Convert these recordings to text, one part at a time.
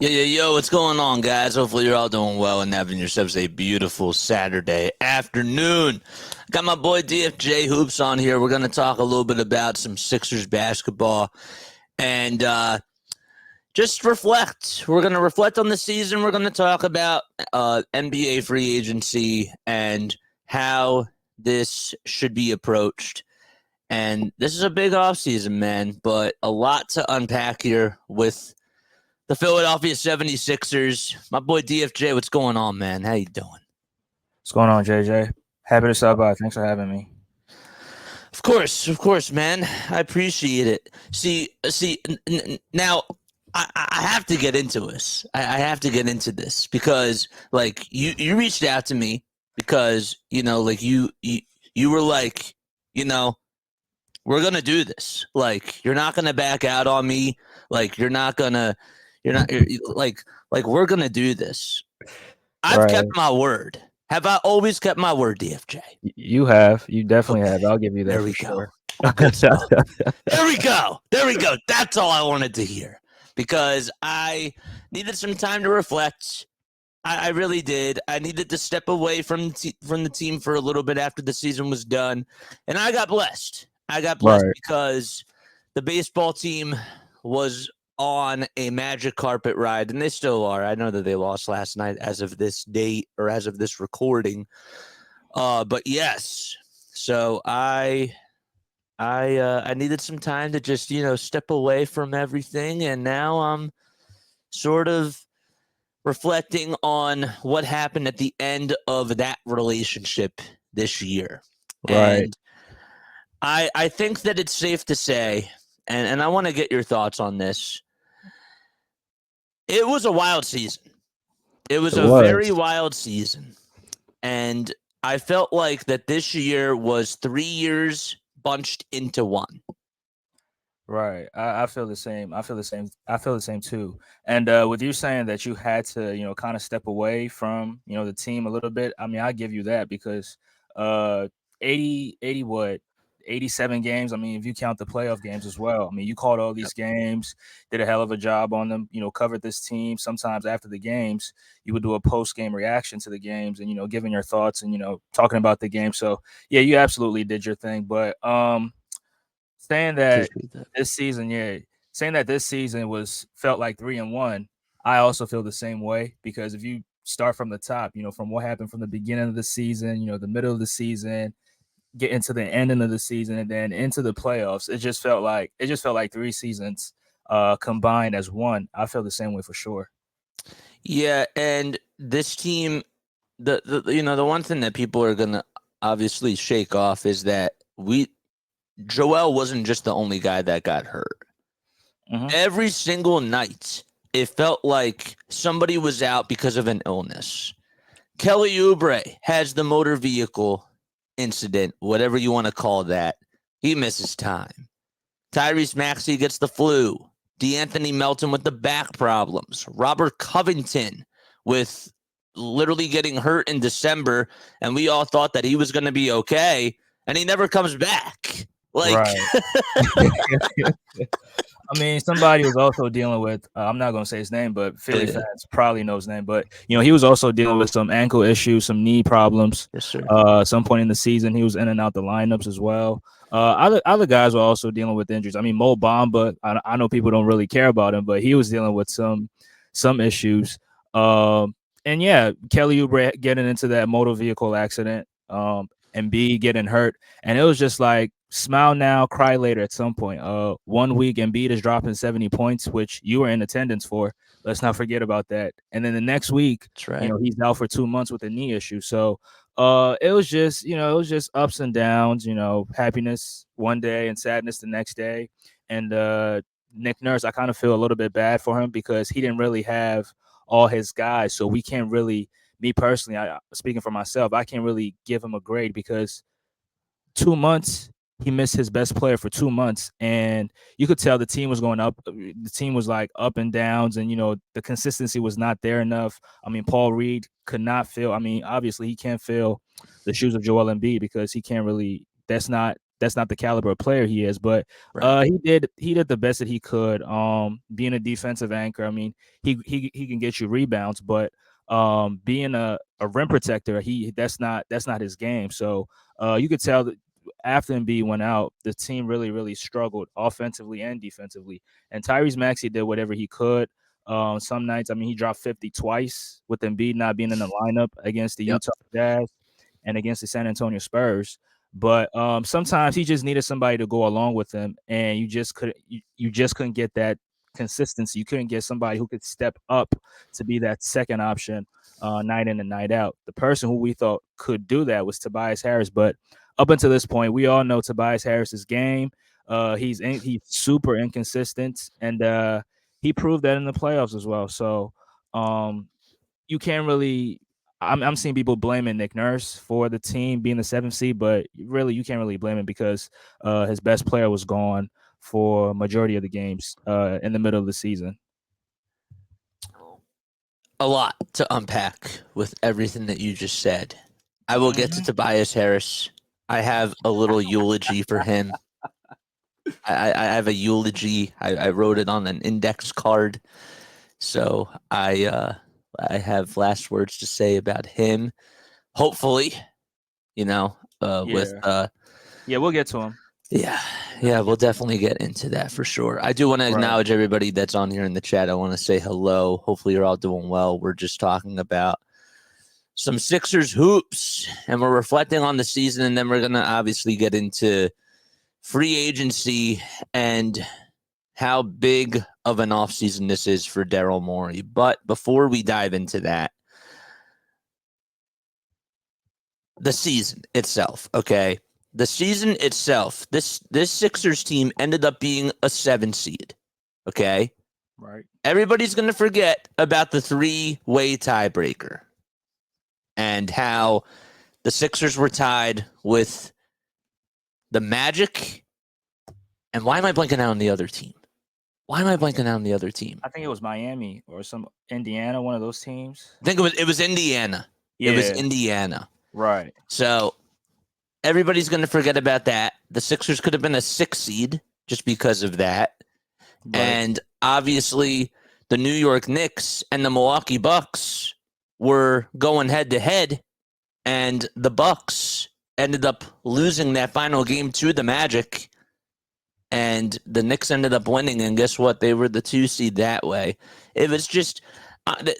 Yo, what's going on, guys? Hopefully you're all doing well and having yourselves a beautiful Saturday afternoon. Got my boy DFJ Hoops on here. We're going to talk a little bit about some Sixers basketball and just reflect. We're going to reflect on the season. We're going to talk about NBA free agency and how this should be approached. And this is a big offseason, man, but a lot to unpack here with the Philadelphia 76ers. My boy DFJ, what's going on, man? How you doing? What's going on, JJ? Happy to stop by. Thanks for having me. Of course, man. I appreciate it. Now I have to get into this. I have to get into this because, like, you reached out to me because like you were like, we're gonna do this. Like, you're not gonna back out on me. Like, you're we're gonna do this. I've kept my word. Have I always kept my word, DFJ? You have. You definitely have. I'll give you that. There we for go. Sure. There we go. That's all I wanted to hear because I needed some time to reflect. I really did. I needed to step away from the team for a little bit after the season was done, and I got blessed. Right. Because the baseball team was on a magic carpet ride, and they still are. I know that they lost last night as of this date or as of this recording. But yes, so I needed some time to just, step away from everything, and now I'm sort of reflecting on what happened at the end of that relationship this year. Right. And I think that it's safe to say, and I want to get your thoughts on this. It was a wild season. It was a very wild season. And I felt like that this year was 3 years bunched into one. Right. I feel the same. I feel the same too. And with you saying that you had to, kind of step away from, the team a little bit. I mean, I give you that because 80 what? 87 games. I mean, if you count the playoff games as well. I mean, you called all these games, did a hell of a job on them, covered this team. Sometimes after the games, you would do a post-game reaction to the games and, giving your thoughts and, talking about the game. So, yeah, you absolutely did your thing. But saying that saying that this season felt like 3-1, I also feel the same way because if you start from the top, from what happened from the beginning of the season, the middle of the season, get into the ending of the season and then into the playoffs, it just felt like 3 seasons combined as one. I feel the same way for sure. Yeah, and this team, the one thing that people are gonna obviously shake off is that Joel wasn't just the only guy that got hurt. Mm-hmm. Every single night, it felt like somebody was out because of an illness. Kelly Oubre has the motor vehicle incident, whatever you want to call that. He misses time. Tyrese Maxey gets the flu. DeAnthony Melton with the back problems. Robert Covington with literally getting hurt in December, and we all thought that he was going to be okay, and he never comes back. Right. I mean, somebody was also dealing with, I'm not going to say his name, but Philly fans probably know his name. But, he was also dealing with some ankle issues, some knee problems. Yes, sir. Some point in the season, he was in and out the lineups as well. Other guys were also dealing with injuries. I mean, Mo Bamba, I know people don't really care about him, but he was dealing with some issues. And, yeah, Kelly Oubre getting into that motor vehicle accident, and B getting hurt. And it was just like, smile now, cry later at some point. 1 week Embiid is dropping 70 points, which you were in attendance for. Let's not forget about that. And then the next week, That's right. He's out for 2 months with a knee issue. So it was just, ups and downs, happiness one day and sadness the next day. And Nick Nurse, I kind of feel a little bit bad for him because he didn't really have all his guys. So we can't really, me personally, speaking for myself, I can't really give him a grade because 2 months, he missed his best player for 2 months, and you could tell the team was going up. The team was like up and downs, and the consistency was not there enough. I mean, Paul Reed could not fill. I mean, obviously he can't fill the shoes of Joel Embiid because he can't really. That's not that's not the caliber of player he is. But he did the best that he could. Being a defensive anchor, I mean, he can get you rebounds, but being a rim protector, that's not his game. So you could tell that after Embiid went out, the team really struggled offensively and defensively. And Tyrese Maxey did whatever he could. Some nights, I mean, he dropped 50 twice with Embiid not being in the lineup against the Utah Jazz and against the San Antonio Spurs. But sometimes he just needed somebody to go along with him, and you just couldn't get that consistency. You couldn't get somebody who could step up to be that second option night in and night out. The person who we thought could do that was Tobias Harris, but up until this point, we all know Tobias Harris's game. He's super inconsistent, and he proved that in the playoffs as well. So you can't really. I'm seeing people blaming Nick Nurse for the team being the 7th seed, but really you can't really blame him because his best player was gone for majority of the games in the middle of the season. A lot to unpack with everything that you just said. I will get to Tobias Harris. I have a little eulogy for him. I have a eulogy. I wrote it on an index card. So I have last words to say about him. Hopefully, we'll get to him. Yeah, we'll definitely get into that for sure. I do want to acknowledge everybody that's on here in the chat. I want to say hello. Hopefully you're all doing well. We're just talking about some Sixers hoops, and we're reflecting on the season, and then we're going to obviously get into free agency and how big of an offseason this is for Daryl Morey. But before we dive into that, the season itself, okay? The season itself, this Sixers team ended up being a 7 seed, okay? Right. Everybody's going to forget about the 3-way tiebreaker and how the Sixers were tied with the Magic. And why am I blanking out on the other team? I think it was Miami or some Indiana, one of those teams. I think it was Indiana. Yeah. It was Indiana. Right. So everybody's going to forget about that. The Sixers could have been a 6 seed just because of that. Right. And obviously the New York Knicks and the Milwaukee Bucks were going head to head, and the Bucks ended up losing that final game to the Magic, and the Knicks ended up winning, and guess what? They were the 2 seed that way. It was just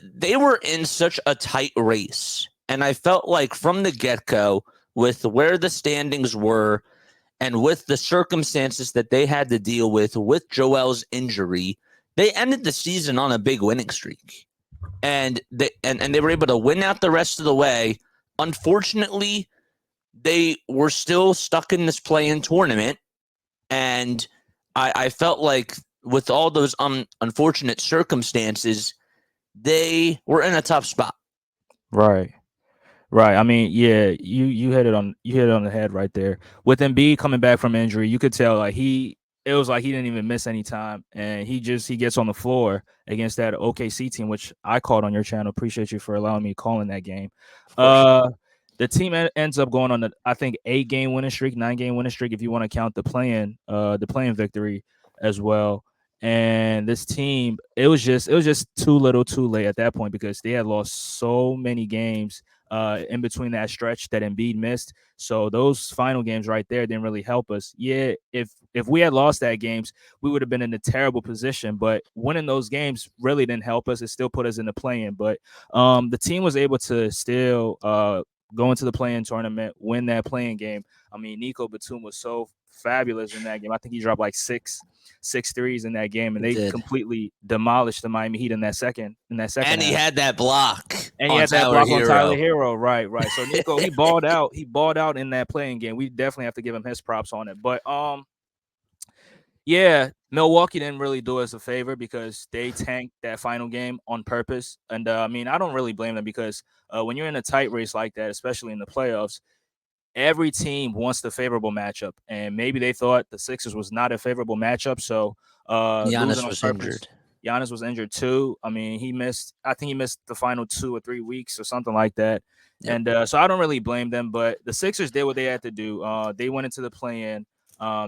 they were in such a tight race, and I felt like from the get-go, with where the standings were and with the circumstances that they had to deal with Joel's injury, they ended the season on a big winning streak. And they were able to win out the rest of the way. Unfortunately, they were still stuck in this play-in tournament. And I felt like with all those unfortunate circumstances, they were in a tough spot. Right. I mean, yeah, you hit it on the head right there. With Embiid coming back from injury, you could tell like it was like he didn't even miss any time, and he gets on the floor against that OKC team, which I called on your channel. Appreciate you for allowing me to call in that game. The team ends up going on I think 8-game winning streak, 9-game winning streak if you want to count the play-in victory as well. And this team, it was just too little, too late at that point because they had lost so many games in between that stretch that Embiid missed. So those final games right there didn't really help us. Yeah, if we had lost that games, we would have been in a terrible position. But winning those games really didn't help us. It still put us in the play-in. But the team was able to still go into the play-in tournament, win that play-in game. I mean, Nico Batum was so fabulous in that game. I think he dropped like six threes in that game, and they completely demolished the Miami Heat in that second. And he had that block. And he had that block on Tyler Hero. Right. So Nico, he balled out. He balled out in that playing game. We definitely have to give him his props on it. But yeah, Milwaukee didn't really do us a favor because they tanked that final game on purpose. And I mean, I don't really blame them because when you're in a tight race like that, especially in the playoffs, every team wants the favorable matchup, and maybe they thought the Sixers was not a favorable matchup. So Giannis was injured. Giannis was injured too. I mean, I think he missed the final 2 or 3 weeks or something like that. Yep. And so I don't really blame them, but the Sixers did what they had to do. They went into the play-in.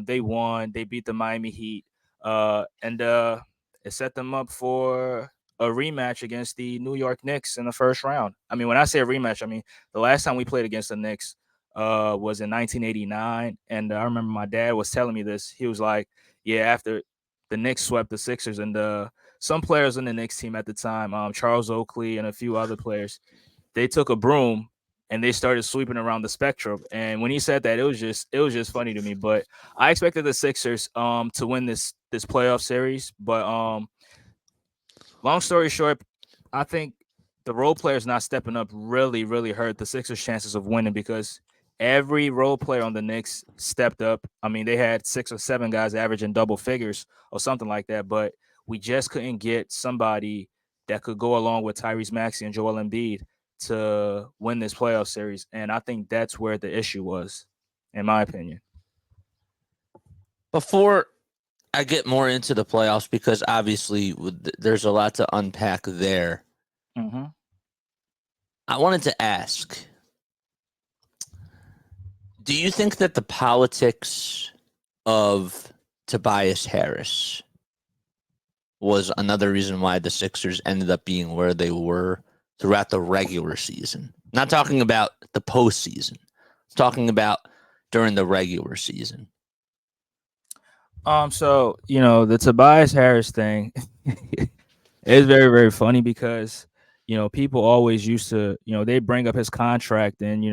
They won. They beat the Miami Heat, and it set them up for a rematch against the New York Knicks in the first round. I mean, when I say a rematch, I mean the last time we played against the Knicks was in 1989, and I remember my dad was telling me this. He was like, "Yeah, after the Knicks swept the Sixers, and some players on the Knicks team at the time, Charles Oakley and a few other players, they took a broom." And they started sweeping around the spectrum. And when he said that, it was just funny to me. But I expected the Sixers to win this playoff series. But long story short, I think the role players not stepping up really, really hurt the Sixers' chances of winning because every role player on the Knicks stepped up. I mean, they had 6 or 7 guys averaging double figures or something like that, but we just couldn't get somebody that could go along with Tyrese Maxey and Joel Embiid to win this playoff series. And I think that's where the issue was, in my opinion. Before I get more into the playoffs, because obviously there's a lot to unpack there. Mm-hmm. I wanted to ask, do you think that the politics of Tobias Harris was another reason why the Sixers ended up being where they were throughout the regular season? Not talking about the postseason. I'm talking about during the regular season. So the Tobias Harris thing is very, very funny because people always used to they bring up his contract and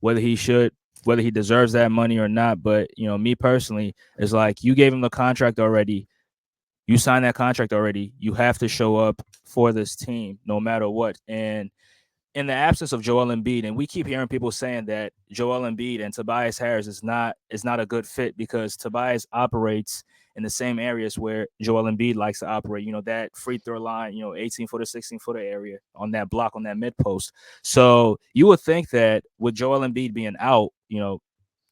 whether he deserves that money or not. But me personally, it's like you gave him the contract already. You signed that contract already. You have to show up for this team no matter what. And in the absence of Joel Embiid, and we keep hearing people saying that Joel Embiid and Tobias Harris is not a good fit because Tobias operates in the same areas where Joel Embiid likes to operate. That free throw line, 18-footer, 16-footer area on that block on that mid post. So you would think that with Joel Embiid being out,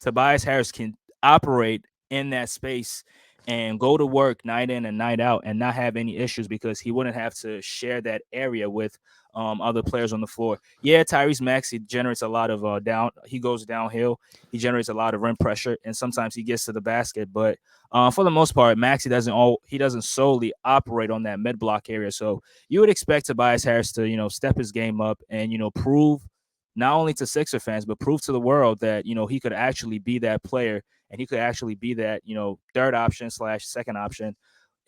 Tobias Harris can operate in that space and go to work night in and night out and not have any issues because he wouldn't have to share that area with other players on the floor. Yeah, Tyrese Maxey generates a lot of he goes downhill. He generates a lot of rim pressure, and sometimes he gets to the basket. But for the most part, Maxey doesn't solely operate on that mid block area. So you would expect Tobias Harris to step his game up and prove not only to Sixer fans but prove to the world that he could actually be that player and he could actually be that third option / second option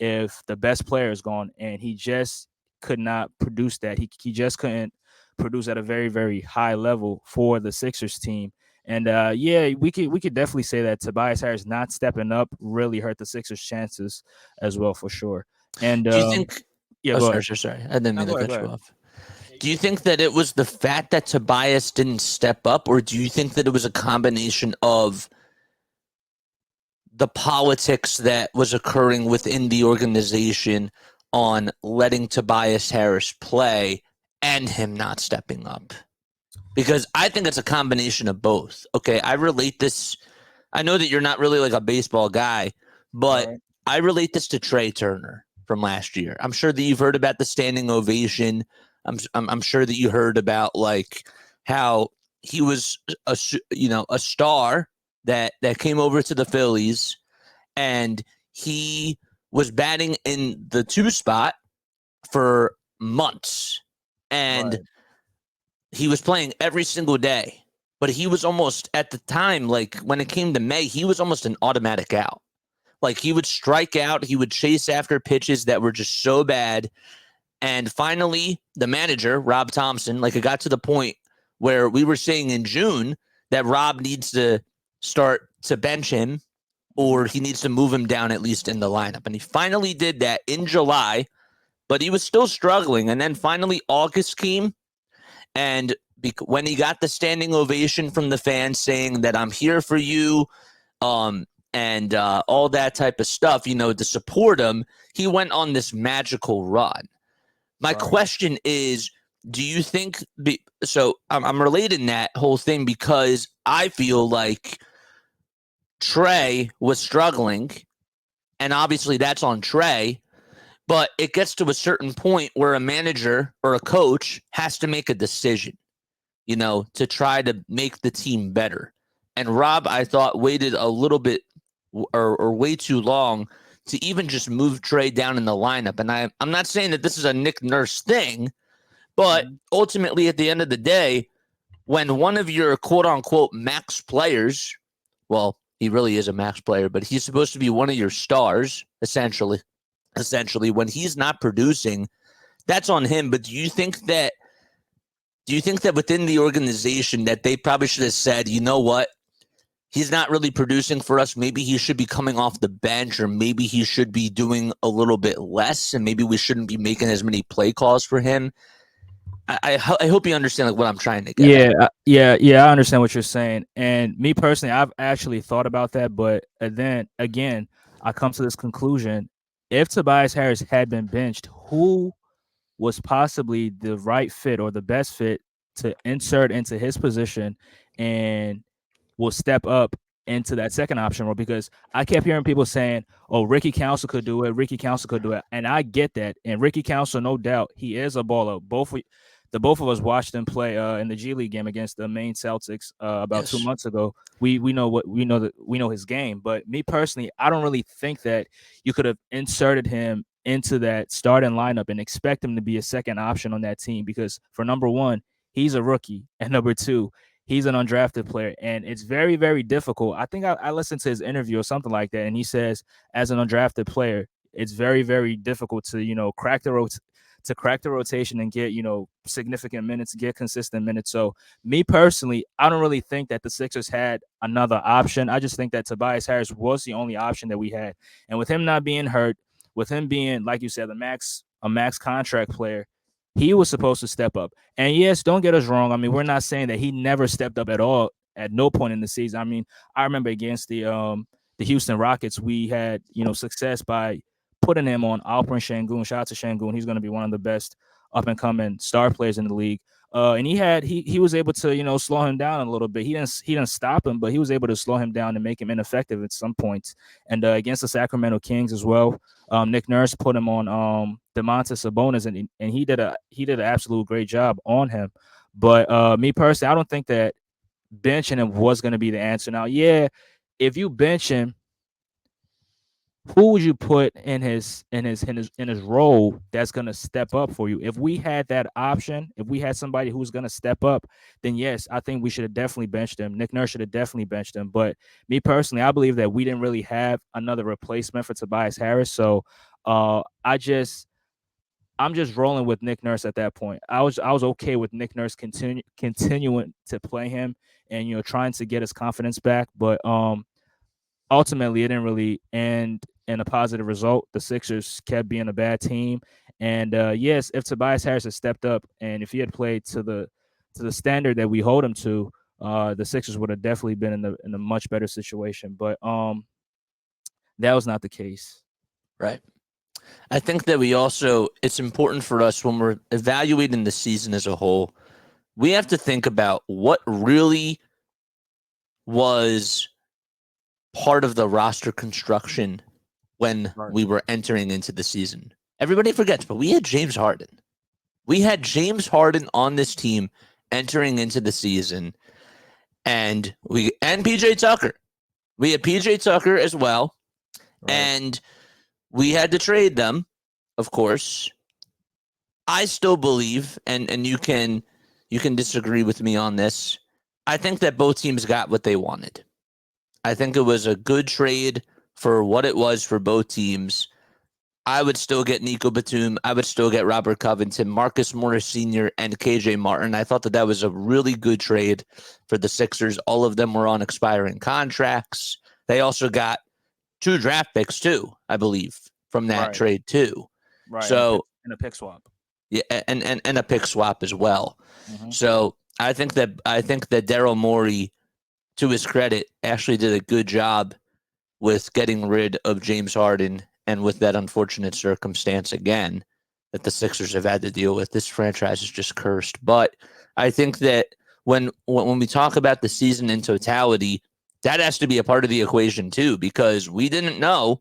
if the best player is gone, and he just could not produce that. He just couldn't produce at a very, very high level for the Sixers team. And yeah, we could definitely say that Tobias Harris not stepping up really hurt the Sixers' chances as well for sure. And Do you think? yeah, Oh, go ahead. sorry. I didn't mean to Go cut ahead. you off. Do you think that it was the fact that Tobias didn't step up, or do you think that it was a combination of the politics that was occurring within the organization on letting Tobias Harris play and him not stepping up? Because I think it's a combination of both. Okay, I relate this. I know that you're not really like a baseball guy, but Right. I relate this to Trey Turner from last year. I'm sure that you've heard about the standing ovation. I'm sure that you heard about like how he was a star that came over to the Phillies, and he was batting in the 2 spot for months, and Right. he was playing every single day. But he was almost, at the time, like when it came to May, he was almost an automatic out. Like he would strike out, he would chase after pitches that were just so bad. And finally, the manager, Rob Thompson, like it got to the point where we were saying in June that Rob needs to start to bench him, or he needs to move him down at least in the lineup. And he finally did that in July, but he was still struggling. And then finally August came, and when he got the standing ovation from the fans saying that I'm here for you, and all that type of stuff, to support him, he went on this magical run. My question is, do you think so? I'm relating that whole thing because I feel like Trey was struggling, and obviously that's on Trey, but it gets to a certain point where a manager or a coach has to make a decision, to try to make the team better. And Rob, I thought, waited a little bit or way too long to even just move Trey down in the lineup. And I'm not saying that this is a Nick Nurse thing, but ultimately at the end of the day, when one of your quote-unquote max players, well, he really is a max player, but he's supposed to be one of your stars, essentially, when he's not producing, that's on him. But do you think that within the organization that they probably should have said, you know what, he's not really producing for us. Maybe he should be coming off the bench, or maybe he should be doing a little bit less, and maybe we shouldn't be making as many play calls for him. I hope you understand what I'm trying to get at. Yeah. I understand what you're saying. And me personally, I've actually thought about that, but then again, I come to this conclusion: if Tobias Harris had been benched, who was possibly the right fit or the best fit to insert into his position and will step up into that second option role? Because I kept hearing people saying, "Oh, Ricky Council could do it. Ricky Council could do it," and I get that. And Ricky Council, no doubt, he is a baller. Both of us watched him play in the G League game against the Maine Celtics about 2 months ago. We know his game. But me personally, I don't really think that you could have inserted him into that starting lineup and expect him to be a second option on that team, because for number one, he's a rookie, and number two, he's an undrafted player, and it's very, very difficult. I think I listened to his interview or something like that, and he says as an undrafted player, it's very, very difficult to crack the rotation and get significant minutes, get consistent minutes. So me personally, I don't really think that the Sixers had another option. I just think that Tobias Harris was the only option that we had, and with him not being hurt, with him being, like you said, a max contract player, he was supposed to step up. And yes, don't get us wrong. I mean, we're not saying that he never stepped up at all at no point in the season. I mean, I remember against the Houston Rockets, we had success by putting him on Alperen Şengün. Shout out to Şengün. He's going to be one of the best up and coming star players in the league. And he was able to slow him down a little bit. He didn't stop him, but he was able to slow him down and make him ineffective at some points. And against the Sacramento Kings as well, Nick Nurse put him on Domantas Sabonis, and he did an absolute great job on him. But me personally, I don't think that benching him was going to be the answer. Now, yeah, if you bench him, who would you put in his role that's going to step up for you? If we had that option, if we had somebody who's going to step up, then yes, I think we should have definitely benched him. Nick Nurse should have definitely benched him. But me personally, I believe that we didn't really have another replacement for Tobias Harris. So I'm just rolling with Nick Nurse at that point. I was okay with Nick Nurse continuing to play him and trying to get his confidence back. But ultimately, it didn't really end in a positive result. The Sixers kept being a bad team. And yes, if Tobias Harris had stepped up and if he had played to the standard that we hold him to, the Sixers would have definitely been in a much better situation. But that was not the case. Right. I think that it's important for us when we're evaluating the season as a whole, we have to think about what really was part of the roster construction when we were entering into the season. Everybody forgets, but we had James Harden. We had James Harden on this team entering into the season, and PJ Tucker. We had PJ Tucker as well, and we had to trade them, of course. I still believe, and you can disagree with me on this, I think that both teams got what they wanted. I think it was a good trade for what it was for both teams. I would still get Nico Batum. I would still get Robert Covington, Marcus Morris Sr., and KJ Martin. I thought that was a really good trade for the Sixers. All of them were on expiring contracts. They also got 2 draft picks too, I believe, from that trade too. Right. So and a pick swap. Yeah, and a pick swap as well. Mm-hmm. So I think that Daryl Morey, to his credit, actually did a good job with getting rid of James Harden, and with that unfortunate circumstance again that the Sixers have had to deal with. This franchise is just cursed. But I think that when we talk about the season in totality, that has to be a part of the equation too, because we didn't know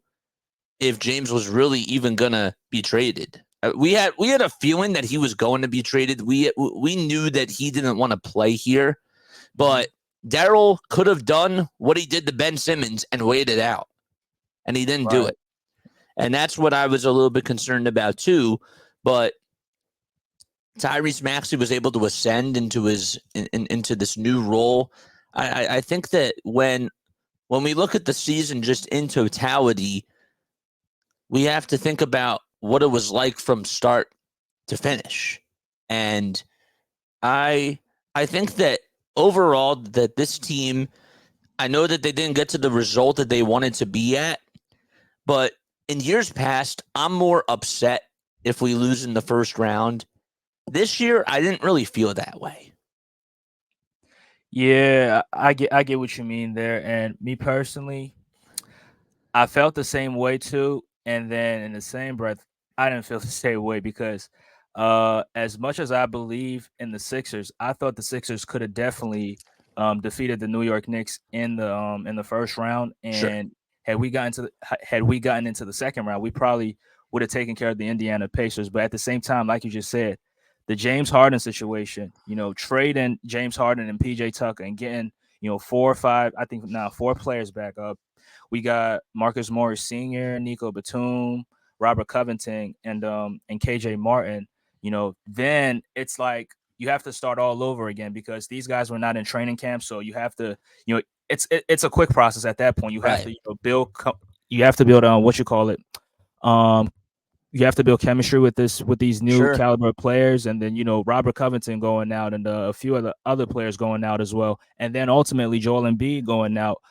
if James was really even gonna be traded. We had a feeling that he was going to be traded. We knew that he didn't want to play here, but Daryl could have done what he did to Ben Simmons and waited out. and he didn't do it. And that's what I was a little bit concerned about too. But Tyrese Maxey was able to ascend into into this new role. I think that when we look at the season just in totality, we have to think about what it was like from start to finish. And I think that overall that this team, I know that they didn't get to the result that they wanted to be at, but in years past, I'm more upset if we lose in the first round. This year, I didn't really feel that way. Yeah, I get what you mean there. And me personally, I felt the same way too. And then in the same breath, I didn't feel the same way because as much as I believe in the Sixers, I thought the Sixers could have definitely defeated the New York Knicks in the first round. Sure. And had we gotten into the second round, we probably would have taken care of the Indiana Pacers. But at the same time, like you just said, the James Harden situation, trading James Harden and PJ Tucker and getting, 4 or 5, I think now 4 players back up. We got Marcus Morris Sr., Nico Batum, Robert Covington, and KJ Martin. Then it's like you have to start all over again because these guys were not in training camp. So you have to, it's a quick process at that point. You have to build what you call it. You have to build chemistry with these new caliber players, and then Robert Covington going out, and a few other players going out as well, and then ultimately Joel Embiid going out,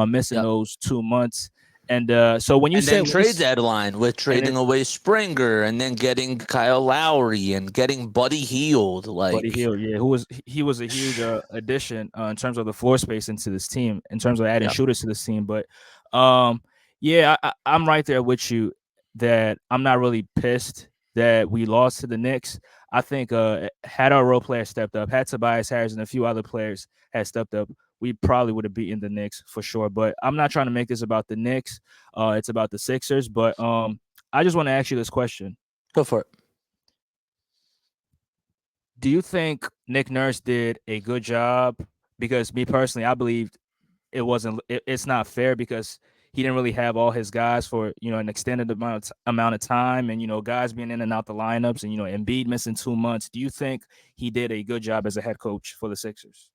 missing those 2 months. And so when you said trade deadline with trading away Springer and then getting Kyle Lowry and getting Buddy Hield, Buddy Hield, yeah, he was a huge addition in terms of the floor space into this team, in terms of adding shooters to this team. But yeah, I'm right there with you that I'm not really pissed that we lost to the Knicks. I think had our role players stepped up, had Tobias Harris and a few other players had stepped up, we probably would have beaten the Knicks for sure. But I'm not trying to make this about the Knicks. It's about the Sixers. But I just want to ask you this question. Go for it. Do you think Nick Nurse did a good job? Because me personally, I believed it's not fair because he didn't really have all his guys for, an extended amount of time, and, guys being in and out the lineups, and, Embiid missing 2 months. Do you think he did a good job as a head coach for the Sixers?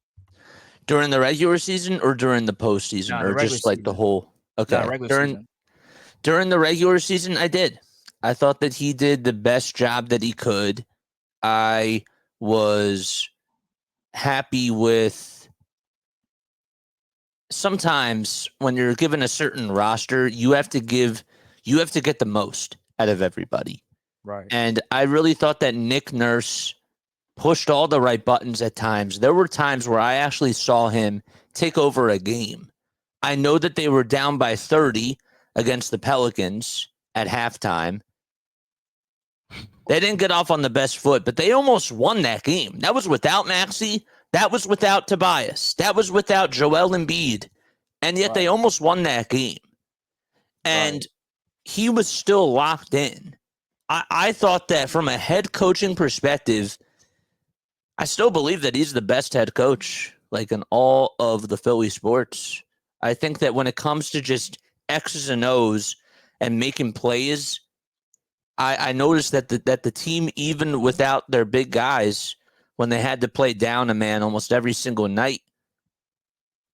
During the regular season or during the postseason, or just like the whole? Okay. During the regular season, I did. I thought that he did the best job that he could. I was happy with. Sometimes when you're given a certain roster, you have to get the most out of everybody. Right. And I really thought that Nick Nurse pushed all the right buttons at times. There were times where I actually saw him take over a game. I know that they were down by 30 against the Pelicans at halftime. They didn't get off on the best foot, but they almost won that game. That was without Maxey. That was without Tobias. That was without Joel Embiid. And yet they almost won that game. And he was still locked in. I thought that from a head coaching perspective, I still believe that he's the best head coach, like in all of the Philly sports. I think that when it comes to just X's and O's and making plays, I noticed that the team, even without their big guys, when they had to play down a man almost every single night,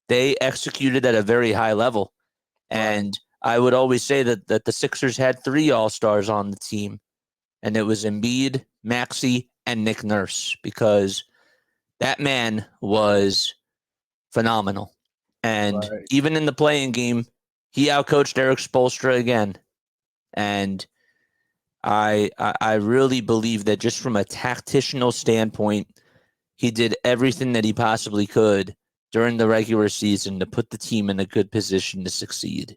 they executed at a very high level. And I would always say that the Sixers had 3 All-Stars on the team, and it was Embiid, Maxey, and Nick Nurse, because that man was phenomenal. And even in the playing game, he outcoached Eric Spoelstra again. And I really believe that just from a tactical standpoint, he did everything that he possibly could during the regular season to put the team in a good position to succeed.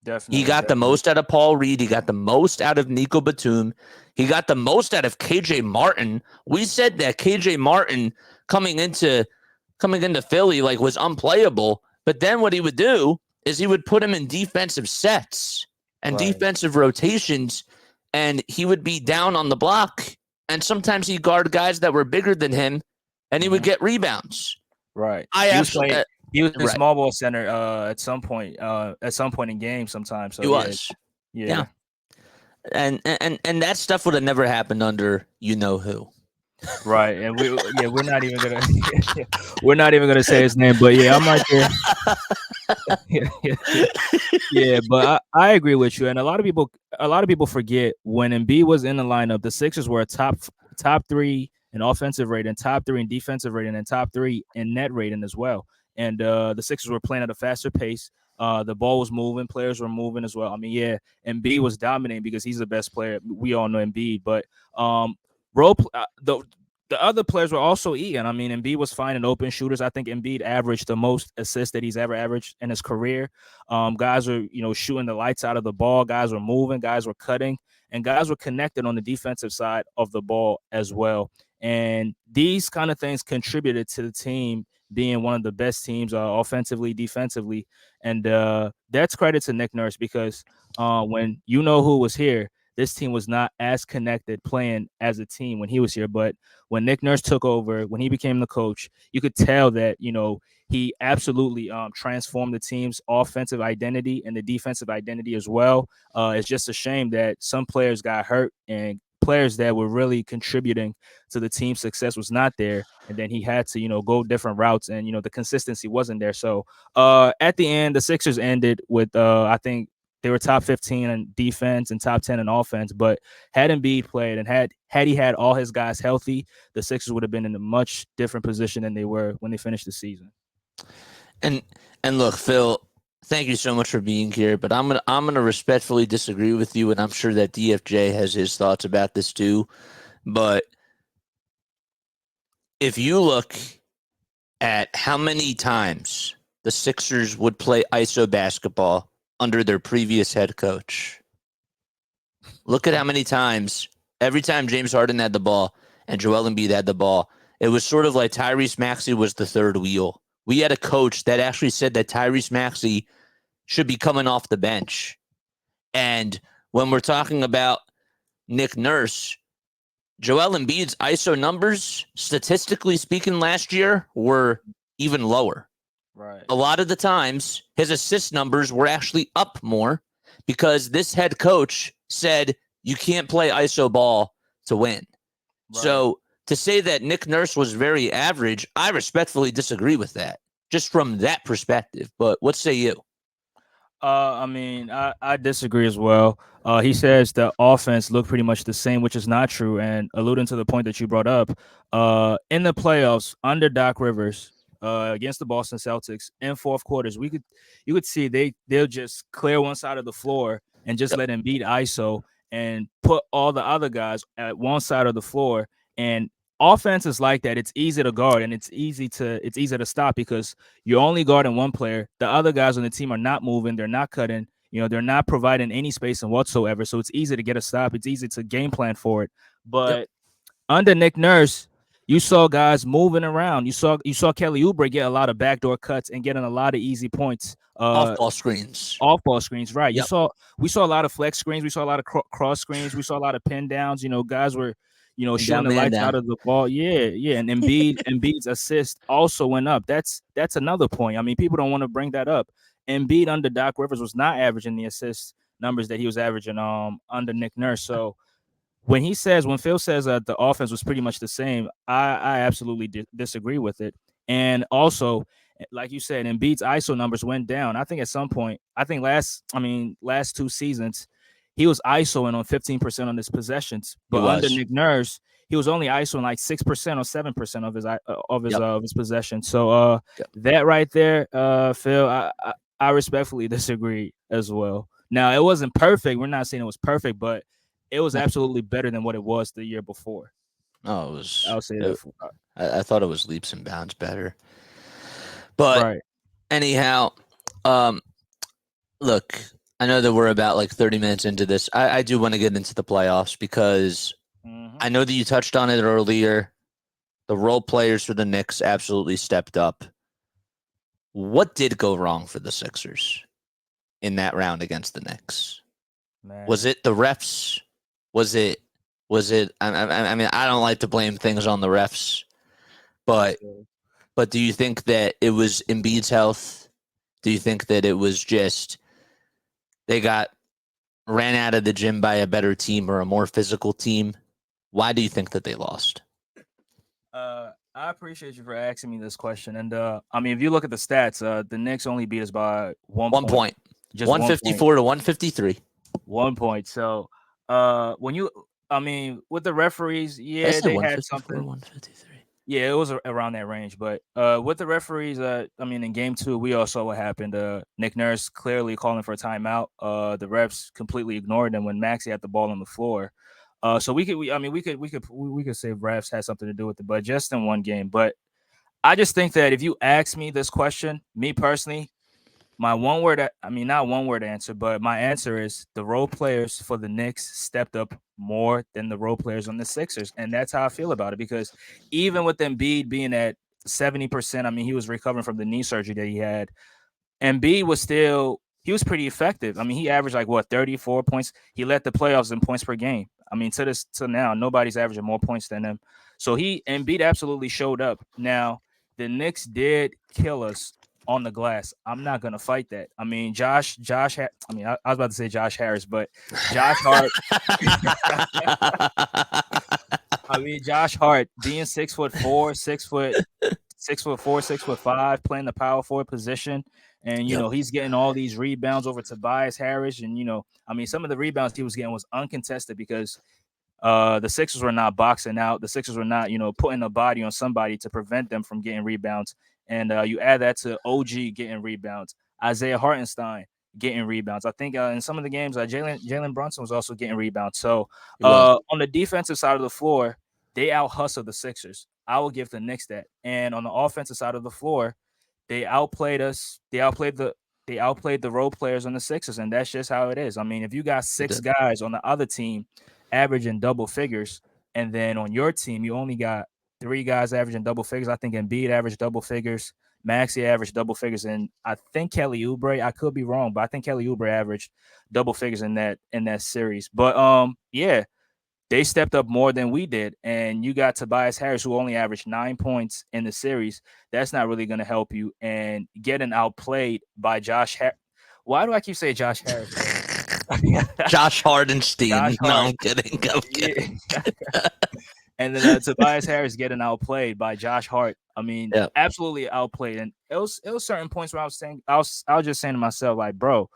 Definitely. He got the most out of Paul Reed. He got the most out of Nico Batum. He got the most out of KJ Martin. We said that KJ Martin coming into Philly was unplayable, but then what he would do is he would put him in defensive sets and defensive rotations, and he would be down on the block, and sometimes he'd guard guys that were bigger than him, and he would get rebounds. Right. I He was a Right. small ball center at some point in games sometimes. So He was. Yeah. yeah. And that stuff would have never happened under you know who. Right. And we're not even gonna say his name, but yeah, I'm right there. Yeah, but I agree with you. And a lot of people forget when Embiid was in the lineup, the Sixers were a top 3 in offensive rating, top 3 in defensive rating, and top 3 in net rating as well. And the Sixers were playing at a faster pace. The ball was moving, players were moving as well. I mean, yeah, Embiid was dominating because he's the best player. We all know Embiid, but the other players were also eating. I mean, Embiid was finding open shooters. I think Embiid averaged the most assists that he's ever averaged in his career. Guys were, shooting the lights out of the ball. Guys were moving. Guys were cutting, and guys were connected on the defensive side of the ball as well. And these kind of things contributed to the team being one of the best teams offensively, defensively, and that's credit to Nick Nurse because when you know who was here, this team was not as connected playing as a team when he was here. But when Nick Nurse took over, when he became the coach, you could tell that, he absolutely transformed the team's offensive identity and the defensive identity as well. It's just a shame that some players got hurt and players that were really contributing to the team's success was not there. And then he had to, go different routes and, the consistency wasn't there. So at the end, the Sixers ended with, I think, they were top 15 in defense and top 10 in offense. But had Embiid played and had he had all his guys healthy, the Sixers would have been in a much different position than they were when they finished the season. And look, Phil, thank you so much for being here. But I'm gonna respectfully disagree with you, and I'm sure that DFJ has his thoughts about this too. But if you look at how many times the Sixers would play ISO basketball under their previous head coach. Look at how many times, every time James Harden had the ball and Joel Embiid had the ball, it was sort of like Tyrese Maxey was the third wheel. We had a coach that actually said that Tyrese Maxey should be coming off the bench. And when we're talking about Nick Nurse, Joel Embiid's ISO numbers, statistically speaking, last year were even lower. Right. A lot of the times, his assist numbers were actually up more because this head coach said you can't play ISO ball to win. Right. So to say that Nick Nurse was very average, I respectfully disagree with that, just from that perspective. But what say you? I mean, I disagree as well. He says the offense looked pretty much the same, which is not true. And alluding to the point that you brought up, in the playoffs under Doc Rivers, against the Boston Celtics in fourth quarters, you could see they'll just clear one side of the floor and just let him beat ISO and put all the other guys at one side of the floor. And offense is like that. It's easy to guard and it's easy to stop because you're only guarding one player. The other guys on the team are not moving, they're not cutting, they're not providing any spacing whatsoever. So it's easy to get a stop. It's easy to game plan for it. But under Nick Nurse, you saw guys moving around. You saw Kelly Oubre get a lot of backdoor cuts and getting a lot of easy points. Off-ball screens. Off-ball screens, right. Yep. We saw a lot of flex screens. We saw a lot of cross screens. We saw a lot of pin downs. Guys were, shooting the lights out of the ball. Yeah. And Embiid's assist also went up. That's another point. I mean, people don't want to bring that up. Embiid under Doc Rivers was not averaging the assist numbers that he was averaging under Nick Nurse. So when Phil says that the offense was pretty much the same, I absolutely disagree with it. And also, like you said, Embiid's ISO numbers went down. I think at some point, last 2 seasons, he was ISOing on 15% on his possessions. But under Nick Nurse, he was only ISOing like 6% or 7% of his possessions. So that right there, Phil, I respectfully disagree as well. Now, it wasn't perfect. We're not saying it was perfect, but it was absolutely better than what it was the year before. Oh, it was. I'll say that. I thought it was leaps and bounds better. But anyhow, look, I know that we're about like 30 minutes into this. I do want to get into the playoffs because I know that you touched on it earlier. The role players for the Knicks absolutely stepped up. What did go wrong for the Sixers in that round against the Knicks? Man. Was it the refs? Was it? I mean, I don't like to blame things on the refs, but But do you think that it was Embiid's health? Do you think that it was just they got ran out of the gym by a better team or a more physical team? Why do you think that they lost? I appreciate you for asking me this question. And I mean, if you look at the stats, the Knicks only beat us by 1 1 point, point. just 154 to 153. 1 point. So, when you, I mean, with the referees, I yeah, said they had 154 something. 153. Yeah, it was around that range. But with the referees, I mean, in game 2, we all saw what happened. Nick Nurse clearly calling for a timeout. The refs completely ignored them when Maxey had the ball on the floor. So I mean, we could say refs had something to do with it, but just in one game. But I just think that if you ask me this question, me personally, my one word, I mean, not one word answer, but my answer is the role players for the Knicks stepped up more than the role players on the Sixers. And that's how I feel about it, because even with Embiid being at 70%, I mean, he was recovering from the knee surgery that he had. Embiid was still, he was pretty effective. I mean, he averaged like what, 34 points. He led the playoffs in points per game. I mean, to now, nobody's averaging more points than him. So Embiid absolutely showed up. Now, the Knicks did kill us on the glass. I'm not gonna fight that. I mean, I was about to say Josh Harris, but Josh Hart. I mean, Josh Hart being 6'4", 6'4", 6'5", playing the power forward position. And, Yep. he's getting all these rebounds over Tobias Harris. And, I mean, some of the rebounds he was getting was uncontested because the Sixers were not boxing out. The Sixers were not, putting a body on somebody to prevent them from getting rebounds. And you add that to OG getting rebounds, Isaiah Hartenstein getting rebounds. I think in some of the games, Jalen Brunson was also getting rebounds. So on the defensive side of the floor, they out hustled the Sixers. I will give the Knicks that. And on the offensive side of the floor, they outplayed us. They outplayed the role players on the Sixers, and that's just how it is. I mean, if you got 6 guys on the other team averaging double figures, and then on your team you only got 3 guys averaging double figures. I think Embiid averaged double figures, Maxey averaged double figures, and I think Kelly Oubre, I could be wrong, but I think Kelly Oubre averaged double figures in that series. But yeah, they stepped up more than we did. And you got Tobias Harris, who only averaged 9 points in the series. That's not really going to help you. And getting outplayed by Josh Harris. Why do I keep saying Josh Harris? Josh Hardenstein. Josh No, Hart. I'm kidding. I'm kidding. And then Tobias Harris getting outplayed by Josh Hart. I mean, Yeah. absolutely outplayed. And it was certain points where I was just saying to myself, like, bro,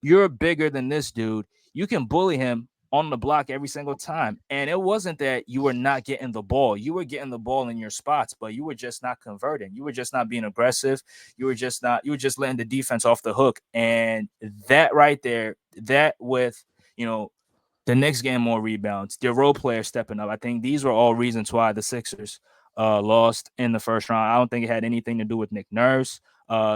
you're bigger than this dude. You can bully him on the block every single time. And it wasn't that you were not getting the ball. You were getting the ball in your spots, but you were just not converting. You were just not being aggressive. You were just letting the defense off the hook. And that right there, that with, the Knicks getting more rebounds, their role players stepping up. I think these were all reasons why the Sixers lost in the first round. I don't think it had anything to do with Nick Nurse.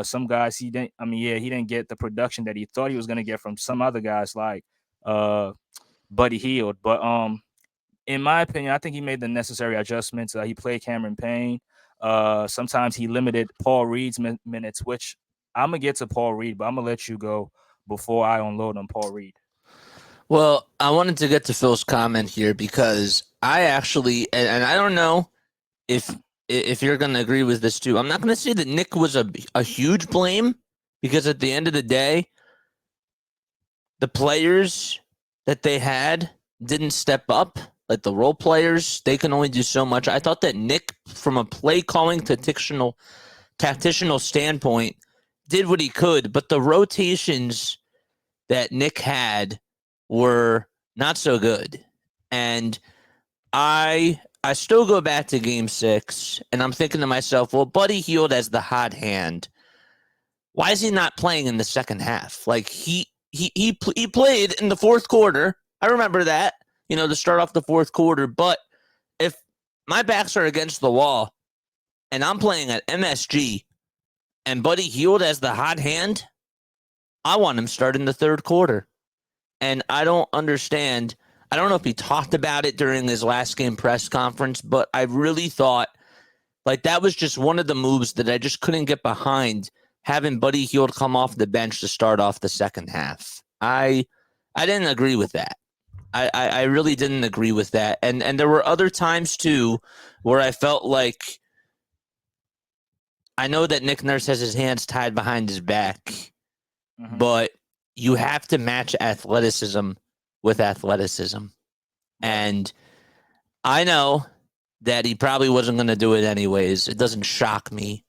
Some guys he didn't get the production that he thought he was going to get from some other guys like Buddy Hield. But in my opinion, I think he made the necessary adjustments. He played Cameron Payne. Sometimes he limited Paul Reed's minutes, which I'm gonna get to Paul Reed, but I'm gonna let you go before I unload on Paul Reed. Well, I wanted to get to Phil's comment here because I actually, and I don't know if you're going to agree with this too. I'm not going to say that Nick was a huge blame, because at the end of the day, the players that they had didn't step up. Like the role players, they can only do so much. I thought that Nick, from a play calling tactical standpoint, did what he could, but the rotations that Nick had were not so good. And I still go back to game 6, and I'm thinking to myself, well, Buddy Hield as the hot hand, why is he not playing in the second half? Like he played in the fourth quarter. I remember that, to start off the fourth quarter. But if my backs are against the wall and I'm playing at MSG and Buddy Hield as the hot hand, I want him starting the third quarter. And I don't understand. I don't know if he talked about it during his last game press conference, but I really thought like that was just one of the moves that I just couldn't get behind, having Buddy Hield come off the bench to start off the second half. I didn't agree with that. I really didn't agree with that. And there were other times too where I felt like I know that Nick Nurse has his hands tied behind his back, Mm-hmm. but you have to match athleticism with athleticism. Right. And I know that he probably wasn't going to do it anyways. It doesn't shock me.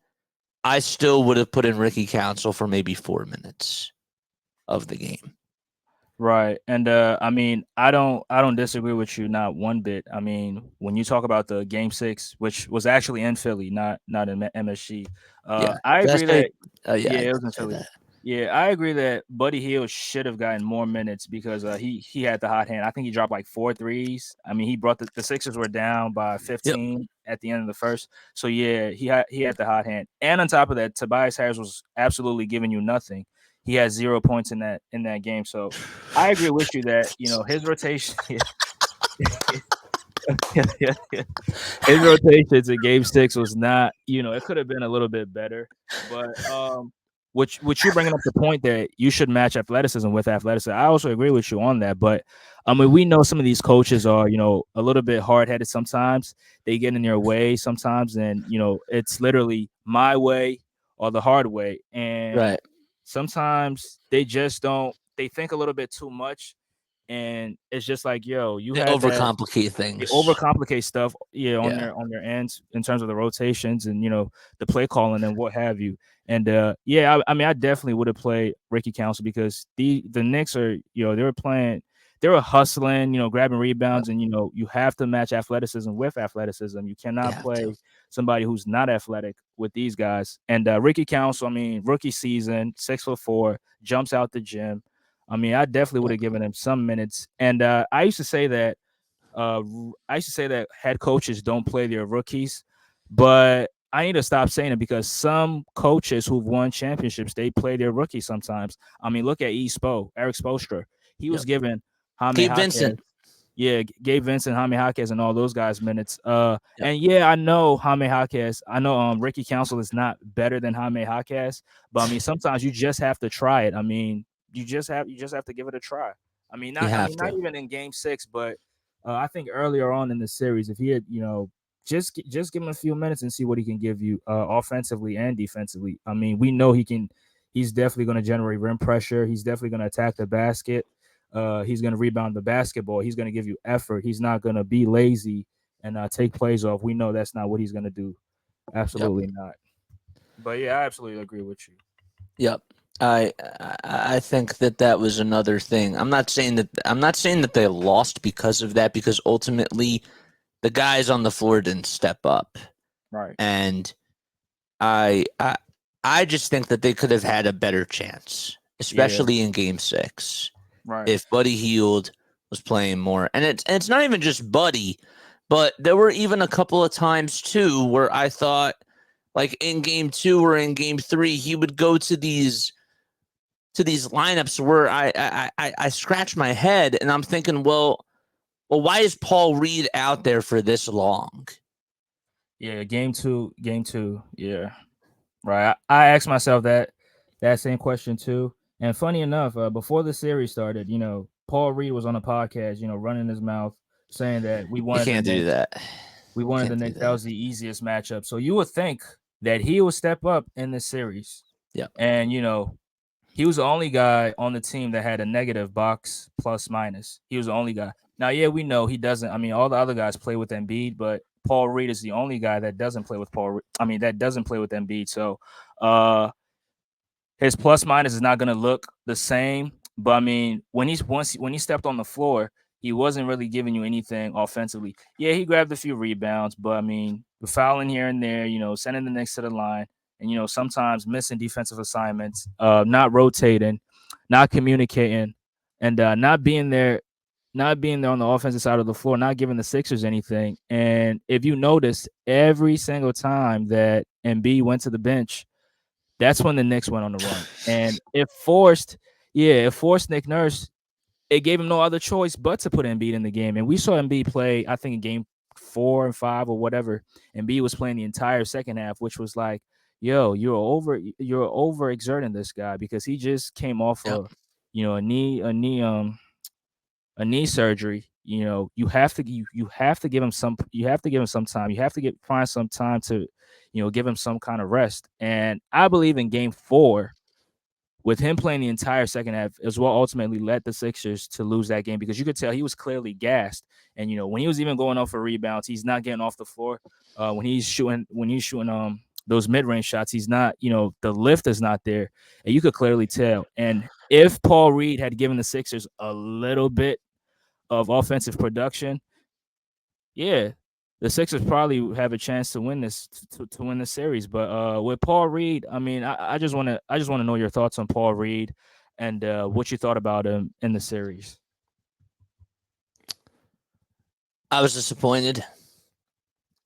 I still would have put in Ricky Council for maybe 4 minutes of the game. Right. And I mean, I don't disagree with you not one bit. I mean, when you talk about the game 6, which was actually in Philly, not in MSG, Yeah. I Did I agree say? that Yeah, yeah, I it did was in say Philly. that. Yeah, I agree that Buddy Hield should have gotten more minutes because he had the hot hand. I think he dropped like 4 threes. I mean, he brought the Sixers were down by Yep. 15 at the end of the first. So yeah, he had the hot hand. And on top of that, Tobias Harris was absolutely giving you nothing. He had 0 points in that game. So I agree with you that his rotation. His rotations in Game 6 was not. It could have been a little bit better, but which you're bringing up the point that you should match athleticism with athleticism. I also agree with you on that, but I mean, we know some of these coaches are a little bit hard headed sometimes. They get in their way sometimes, and it's literally my way or the hard way, and Right. sometimes they just don't. They think a little bit too much, and it's just like, yo, you They had that. overcomplicate They things. overcomplicate stuff, yeah, on Yeah. their ends in terms of the rotations and the play calling and what have you. And yeah, I mean, I definitely would have played Ricky Council because the Knicks are they were playing, they were hustling, grabbing Yep. rebounds, and you have to match athleticism with athleticism. You You cannot have to. play somebody who's not athletic with these guys. And Ricky Council, I mean, rookie season, 6'4", jumps out the gym. I mean, I definitely would Yep. have given him some minutes. And I used to say that head coaches don't play their rookies, but I need to stop saying it because some coaches who've won championships, they play their rookies sometimes. I mean, look at Eric Spoelstra. He was Yep. given Jaime Gabe Jaquez, Vincent. yeah, Gabe Vincent, Jaime Jaquez, and all those guys minutes. Yep. And yeah, I know Jaime Jaquez. I know Ricky Council is not better than Jaime Jaquez, but I mean, sometimes you just have to try it. I mean, you just have to give it a try. I mean, You not I have mean, not to. even in Game 6, but I think earlier on in the series, if he had, just give him a few minutes and see what he can give you offensively and defensively. I mean, we know he can. He's definitely going to generate rim pressure. He's definitely going to attack the basket. He's going to rebound the basketball. He's going to give you effort. He's not going to be lazy and take plays off. We know that's not what he's going to do. Yep. Absolutely not. But yeah, I absolutely agree with you. Yep. I think that was another thing. I'm not saying that they lost because of that, because ultimately the guys on the floor didn't step up. Right. And I I I just think that they could have had a better chance, Yeah. especially in game 6, Right. if Buddy Hield was playing more. And it's not even just Buddy, but there were even a couple of times too where I thought, like in game 2 or in game 3, he would go to these lineups where I scratch my head and I'm thinking, well, why is Paul Reed out there for this long? Yeah. Game two. Game two. Yeah. Right. I asked myself that same question too. And funny enough, before the series started, Paul Reed was on a podcast, running his mouth, saying that we You wanted the can't do Knicks. that. We You wanted the can't do Knicks. That that. was the easiest matchup. So you would think that he would step up in the series. Yep. And he was the only guy on the team that had a negative box plus minus. He was the only guy. Now, yeah, we know he doesn't. I mean, all the other guys play with Embiid, but Paul Reed is the only guy that doesn't play with that doesn't play with Embiid. So, his plus minus is not going to look the same. But I mean, when he stepped on the floor, he wasn't really giving you anything offensively. Yeah, he grabbed a few rebounds, but I mean, the fouling here and there, sending the Knicks to the line, and sometimes missing defensive assignments, not rotating, not communicating, and not being there on the offensive side of the floor, not giving the Sixers anything. And if you notice, every single time that Embiid went to the bench, that's when the Knicks went on the run, and it forced Nick Nurse. It gave him no other choice but to put Embiid in the game, and we saw Embiid play. I think in game 4 and 5 or whatever, Embiid was playing the entire second half, which was like, yo, you're over exerting this guy because he just came off Yep. a knee surgery, you have to give him some time. You have to find some time to, give him some kind of rest. And I believe in game 4, with him playing the entire second half as well, ultimately led the Sixers to lose that game, because you could tell he was clearly gassed. And when he was even going off for rebounds, he's not getting off the floor. When he's shooting those mid-range shots, he's not, the lift is not there, and you could clearly tell. And if Paul Reed had given the Sixers a little bit of offensive production, yeah, the Sixers probably have a chance to win this to win the series. But with Paul Reed, I mean, I just want to know your thoughts on Paul Reed and what you thought about him in the series. I was disappointed.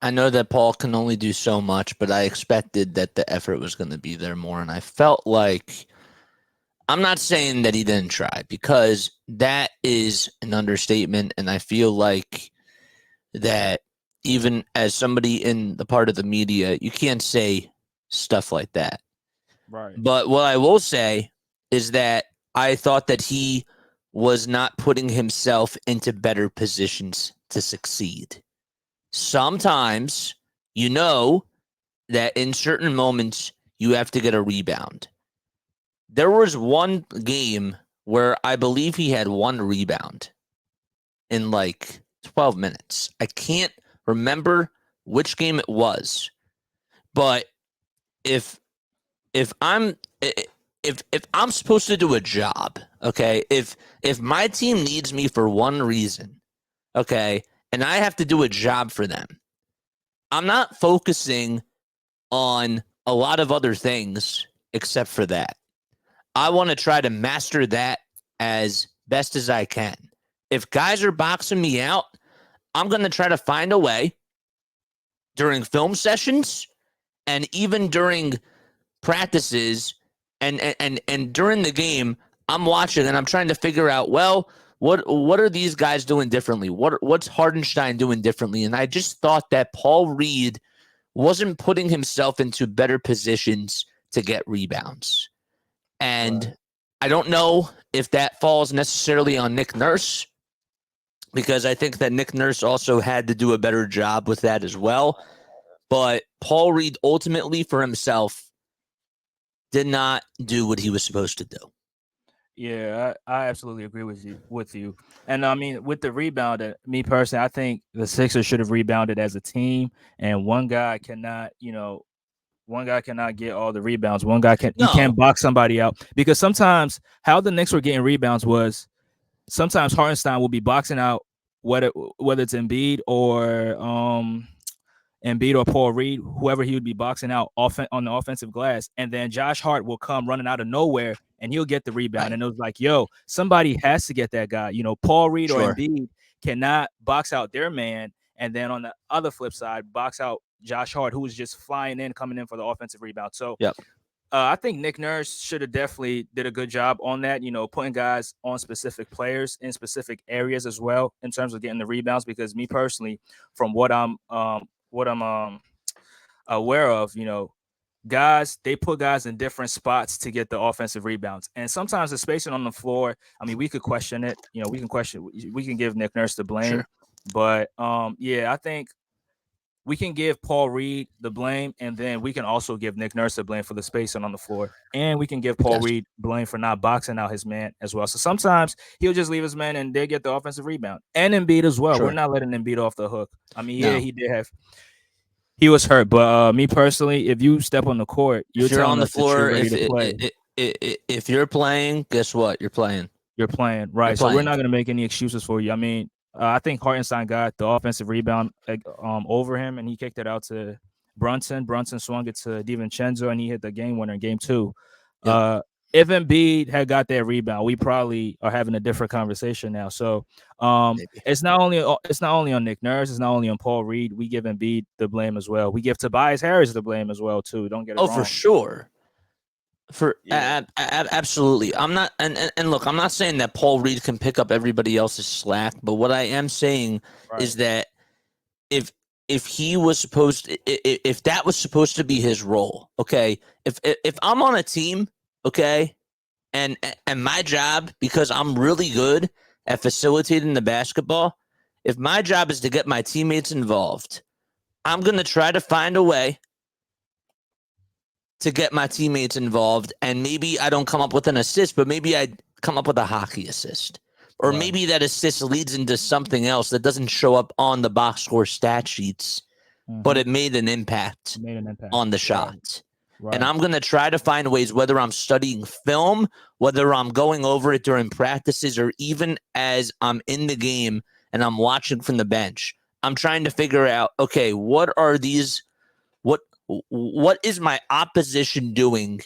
I know that Paul can only do so much, but I expected that the effort was going to be there more, and I felt like, I'm not saying that he didn't try, because that is an understatement, and I feel like that even as somebody in the part of the media, you can't say stuff like that. Right. But what I will say is that I thought that he was not putting himself into better positions to succeed. Sometimes that in certain moments you have to get a rebound. There was one game where I believe he had one rebound in like 12 minutes. I can't remember which game it was, but if I'm supposed to do a job, okay, if my team needs me for one reason, okay, and I have to do a job for them, I'm not focusing on a lot of other things except for that. I want to try to master that as best as I can. If guys are boxing me out, I'm going to try to find a way during film sessions and even during practices and during the game. I'm watching and I'm trying to figure out, well, what are these guys doing differently? What's Hardenstein doing differently? And I just thought that Paul Reed wasn't putting himself into better positions to get rebounds. And Right. I don't know if that falls necessarily on Nick Nurse, because I think that Nick Nurse also had to do a better job with that as well. But Paul Reed ultimately for himself did not do what he was supposed to do. Yeah, I absolutely agree with you. And I mean, with the rebound, me personally, I think the Sixers should have rebounded as a team, and one guy cannot, get all the rebounds. One guy can't box somebody out, because sometimes how the Knicks were getting rebounds was sometimes Hartenstein will be boxing out whether it's Embiid or Paul Reed, whoever he would be boxing out on the offensive glass, and then Josh Hart will come running out of nowhere and he'll get the rebound. Right. And it was like, yo, somebody has to get that guy. Paul Reed or Embiid cannot box out their man, and then on the other flip side, box out Josh Hart, who was just coming in for the offensive rebound. So yep. I think Nick Nurse should have definitely did a good job on that, putting guys on specific players in specific areas as well in terms of getting the rebounds, because me personally, from what I'm aware of, guys, they put guys in different spots to get the offensive rebounds. And sometimes the spacing on the floor, I mean, we could question it. We can give Nick Nurse the blame. Sure. But I think we can give Paul Reed the blame, and then we can also give Nick Nurse the blame for the spacing on the floor. And we can give Paul Reed blame for not boxing out his man as well. So sometimes he'll just leave his man and they get the offensive rebound. And Embiid as well. Sure. We're not letting Embiid off the hook. I mean, yeah, he was hurt, but me personally, if you step on the court, you're on the floor. If you're playing, guess what? You're playing. You're playing, right? So we're not going to make any excuses for you. I mean, I think Hartenstein got the offensive rebound over him, and he kicked it out to Brunson. Brunson swung it to DiVincenzo, and he hit the game winner in game 2. Yep. If Embiid had got that rebound, we probably are having a different conversation now. So it's not only on Nick Nurse, it's not only on Paul Reed. We give Embiid the blame as well. We give Tobias Harris the blame as well too. Don't get it wrong. Oh, for sure. Absolutely. I'm not and look, I'm not saying that Paul Reed can pick up everybody else's slack, but what I am saying is that if he was if that was supposed to be his role, okay, if I'm on a team, okay, and my job, because I'm really good at facilitating the basketball, if my job is to get my teammates involved, I'm going to try to find a way to get my teammates involved. And maybe I don't come up with an assist, but maybe I come up with a hockey assist. Or Right. maybe that assist leads into something else that doesn't show up on the box score stat sheets, but it made an impact on the shot. Right. And I'm going to try to find ways, whether I'm studying film, whether I'm going over it during practices, or even as I'm in the game and I'm watching from the bench. I'm trying to figure out, okay, what is my opposition doing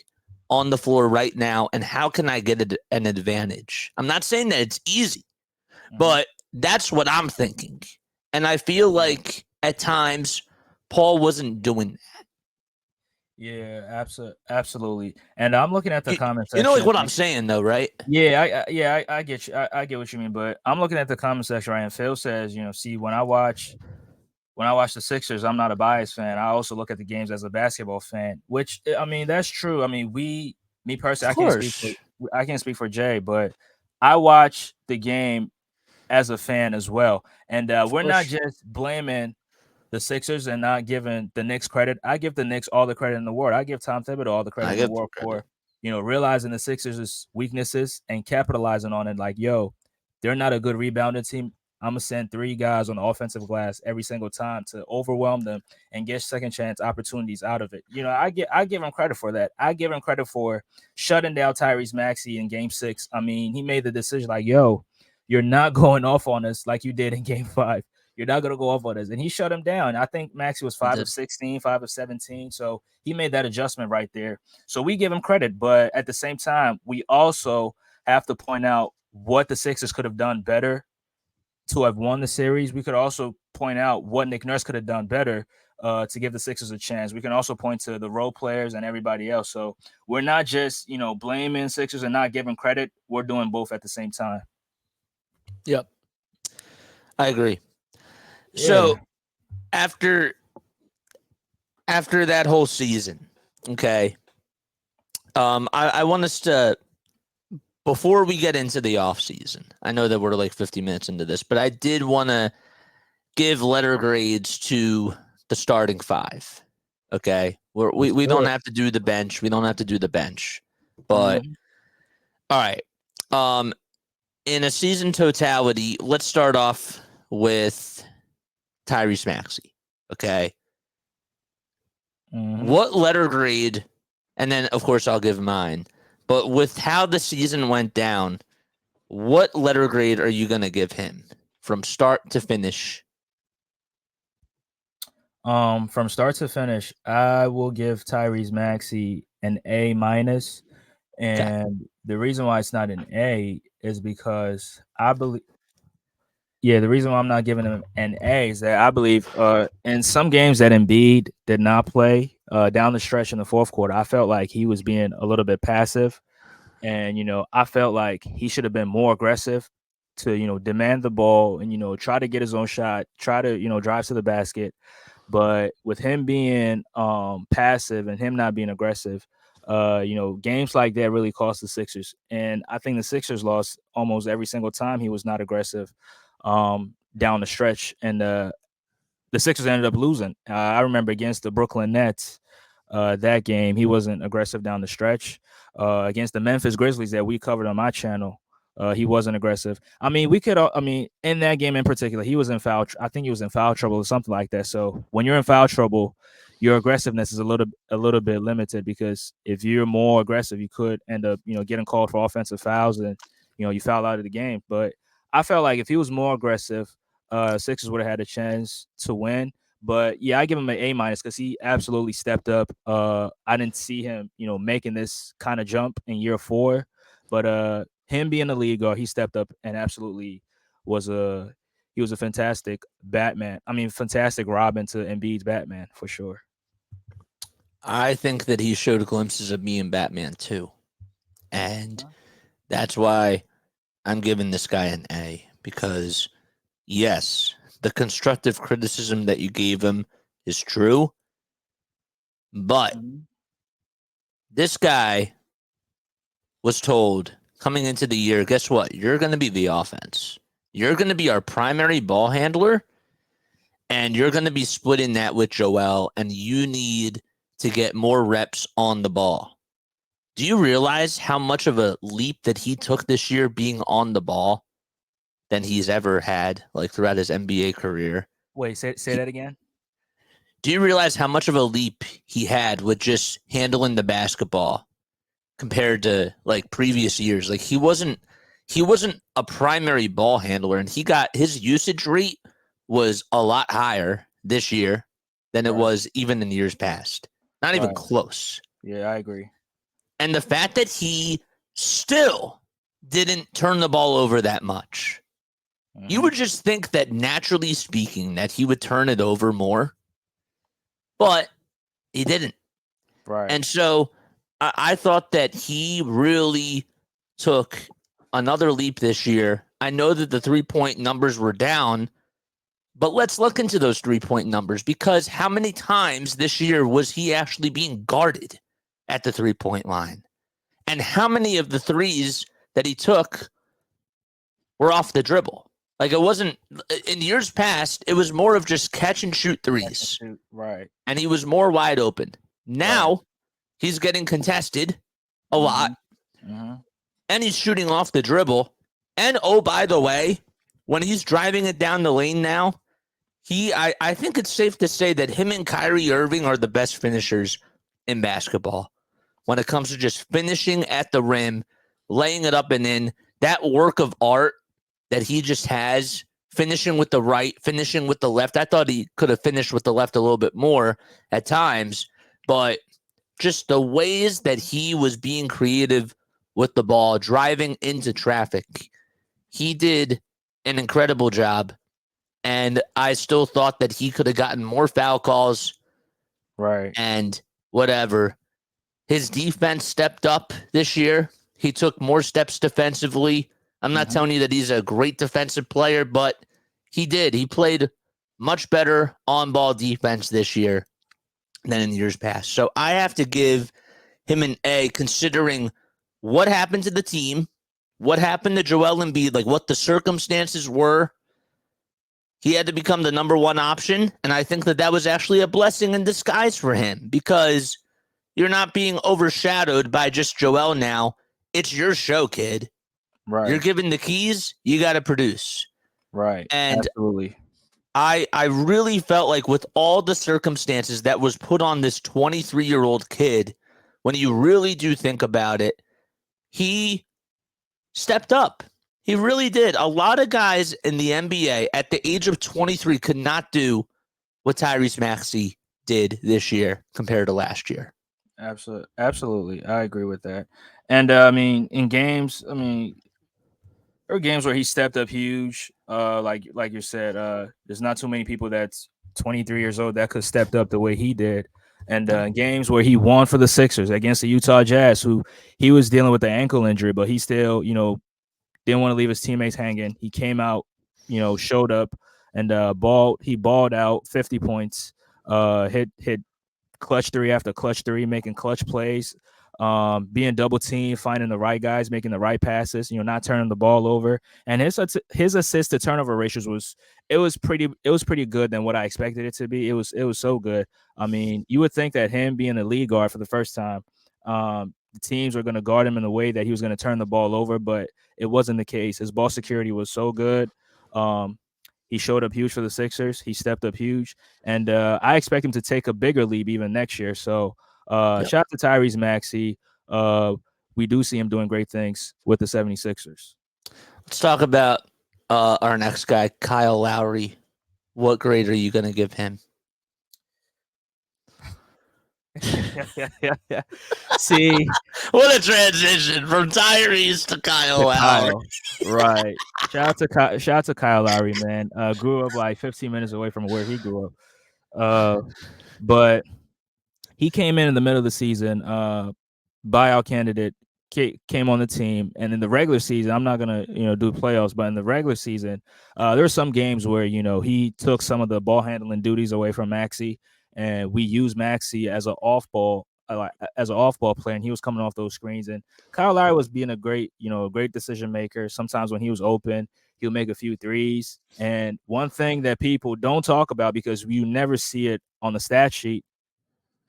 on the floor right now, and how can I get an advantage? I'm not saying that it's easy, but that's what I'm thinking. And I feel like at times Paul wasn't doing that. Yeah, absolutely. And I'm looking at the comment section. You know, like what I'm saying, though, right? Yeah, I get you. I get what you mean, but I'm looking at the comment section, right? And Phil says, see, when I watch the Sixers, I'm not a biased fan. I also look at the games as a basketball fan, which I mean, that's true. I mean, me personally, I can't speak for Jay, but I watch the game as a fan as well. And we're not just blaming the Sixers and not giving the Knicks credit. I give the Knicks all the credit in the world. I give Tom Thibodeau all the credit in the world for, realizing the Sixers' weaknesses and capitalizing on it. Like, yo, they're not a good rebounding team. I'm gonna send 3 guys on the offensive glass every single time to overwhelm them and get second chance opportunities out of it. I give him credit for that. I give him credit for shutting down Tyrese Maxey in Game 6. I mean, he made the decision like, yo, you're not going off on us like you did in Game 5. You're not going to go off on us. And he shut him down. I think Maxey was 5 of 16, 5 of 17. So he made that adjustment right there. So we give him credit. But at the same time, we also have to point out what the Sixers could have done better to have won the series. We could also point out what Nick Nurse could have done better to give the Sixers a chance. We can also point to the role players and everybody else. So we're not just, blaming Sixers and not giving credit. We're doing both at the same time. Yep. I agree. Yeah. So after that whole season, okay, I want us to, before we get into the offseason, I know that we're like 50 minutes into this, but I did want to give letter grades to the starting 5. Okay, we don't have to do the bench. We don't have to do the bench, but all right. In a season totality, let's start off with Tyrese Maxey. Okay. What letter grade, and then of course I'll give mine, but with how the season went down, what letter grade are you going to give him from start to finish? From start to finish, I will give Tyrese Maxey an A-. And the reason why it's not an A is because I believe, the reason why I'm not giving him an A is that I believe in some games that Embiid did not play down the stretch in the fourth quarter, I felt like he was being a little bit passive. And, I felt like he should have been more aggressive to, demand the ball and, try to get his own shot, try to, drive to the basket. But with him being passive and him not being aggressive, games like that really cost the Sixers. And I think the Sixers lost almost every single time he was not aggressive down the stretch. And the Sixers ended up losing. I remember against the Brooklyn Nets, that game, he wasn't aggressive down the stretch. Against the Memphis Grizzlies that we covered on my channel, he wasn't aggressive. I mean, in that game in particular, he was in foul. I think he was in foul trouble or something like that. So when you're in foul trouble, your aggressiveness is a little bit limited, because if you're more aggressive, you could end up, getting called for offensive fouls and, you foul out of the game. But I felt like if he was more aggressive, Sixers would have had a chance to win. But yeah, I give him an A- because he absolutely stepped up. I didn't see him, making this kind of jump in year 4, but him being the lead guard, he stepped up and absolutely was a fantastic Batman. I mean, fantastic Robin to Embiid's Batman for sure. I think that he showed glimpses of me and Batman too, and that's why I'm giving this guy an A, because yes, the constructive criticism that you gave him is true, but this guy was told coming into the year, guess what? You're going to be the offense. You're going to be our primary ball handler, and you're going to be splitting that with Joel, and you need to get more reps on the ball. Do you realize how much of a leap that he took this year being on the ball than he's ever had, like throughout his NBA career? Wait, say that again. Do you realize how much of a leap he had with just handling the basketball compared to like previous years? Like he wasn't a primary ball handler, and his usage rate was a lot higher this year than it was even in years past. Not even close. Yeah, I agree. And the fact that he still didn't turn the ball over that much, you would just think that naturally speaking that he would turn it over more, but he didn't. Right. And so I thought that he really took another leap this year. I know that the 3-point numbers were down, but let's look into those 3-point numbers, because how many times this year was he actually being guarded at the 3-point line? And how many of the threes that he took were off the dribble? Like, it wasn't in years past, it was more of just catch and shoot threes. Right. And he was more wide open. Now he's getting contested a lot. And he's shooting off the dribble. And oh, by the way, when he's driving it down the lane now, I think it's safe to say that him and Kyrie Irving are the best finishers in basketball. When it comes to just finishing at the rim, laying it up and in, that work of art that he just has, finishing with the right, finishing with the left. I thought he could have finished with the left a little bit more at times, but just the ways that he was being creative with the ball, driving into traffic, he did an incredible job. And I still thought that he could have gotten more foul calls. Right. And whatever. His defense stepped up this year. He took more steps defensively. I'm not telling you that he's a great defensive player, but he did. He played much better on-ball defense this year than in years past. So I have to give him an A, considering what happened to the team, what happened to Joel Embiid, like what the circumstances were. He had to become the number one option, and I think that was actually a blessing in disguise for him, because you're not being overshadowed by just Joel now. It's your show, kid. Right. You're given the keys. You got to produce. Right. And absolutely. I really felt like with all the circumstances that was put on this 23-year-old kid, when you really do think about it, he stepped up. He really did. A lot of guys in the NBA at the age of 23 could not do what Tyrese Maxey did this year compared to last year. Absolutely. I agree with that. And in games, there are games where he stepped up huge. Like you said, there's not too many people that's 23 years old that could stepped up the way he did. And games where he won for the Sixers against the Utah Jazz, who he was dealing with the ankle injury, but he still, didn't want to leave his teammates hanging. He came out, showed up and balled. He balled out 50 points, hit clutch three after clutch three, making clutch plays, being double teamed, finding the right guys, making the right passes, not turning the ball over. And his assist to turnover ratios was pretty good than what I expected it to be. It was so good. You would think that him being a lead guard for the first time, the teams were going to guard him in the way that he was going to turn the ball over, but it wasn't the case. His ball security was so good. He showed up huge for the Sixers. He stepped up huge. And I expect him to take a bigger leap even next year. So shout out to Tyrese Maxey. We do see him doing great things with the 76ers. Let's talk about our next guy, Kyle Lowry. What grade are you going to give him? Yeah. See, what a transition from Tyrese to Kyle Lowry. Right. Shout out to Kyle Lowry, man. Grew up like 15 minutes away from where he grew up. But he came in the middle of the season, buyout candidate, came on the team, and in the regular season, I'm not gonna do playoffs, but in the regular season, there were some games where he took some of the ball handling duties away from Maxey, and we used Maxey as an off ball player, and he was coming off those screens. And Kyle Lowry was being a great decision maker. Sometimes when he was open, He'll make a few threes. And one thing that people don't talk about because you never see it on the stat sheet,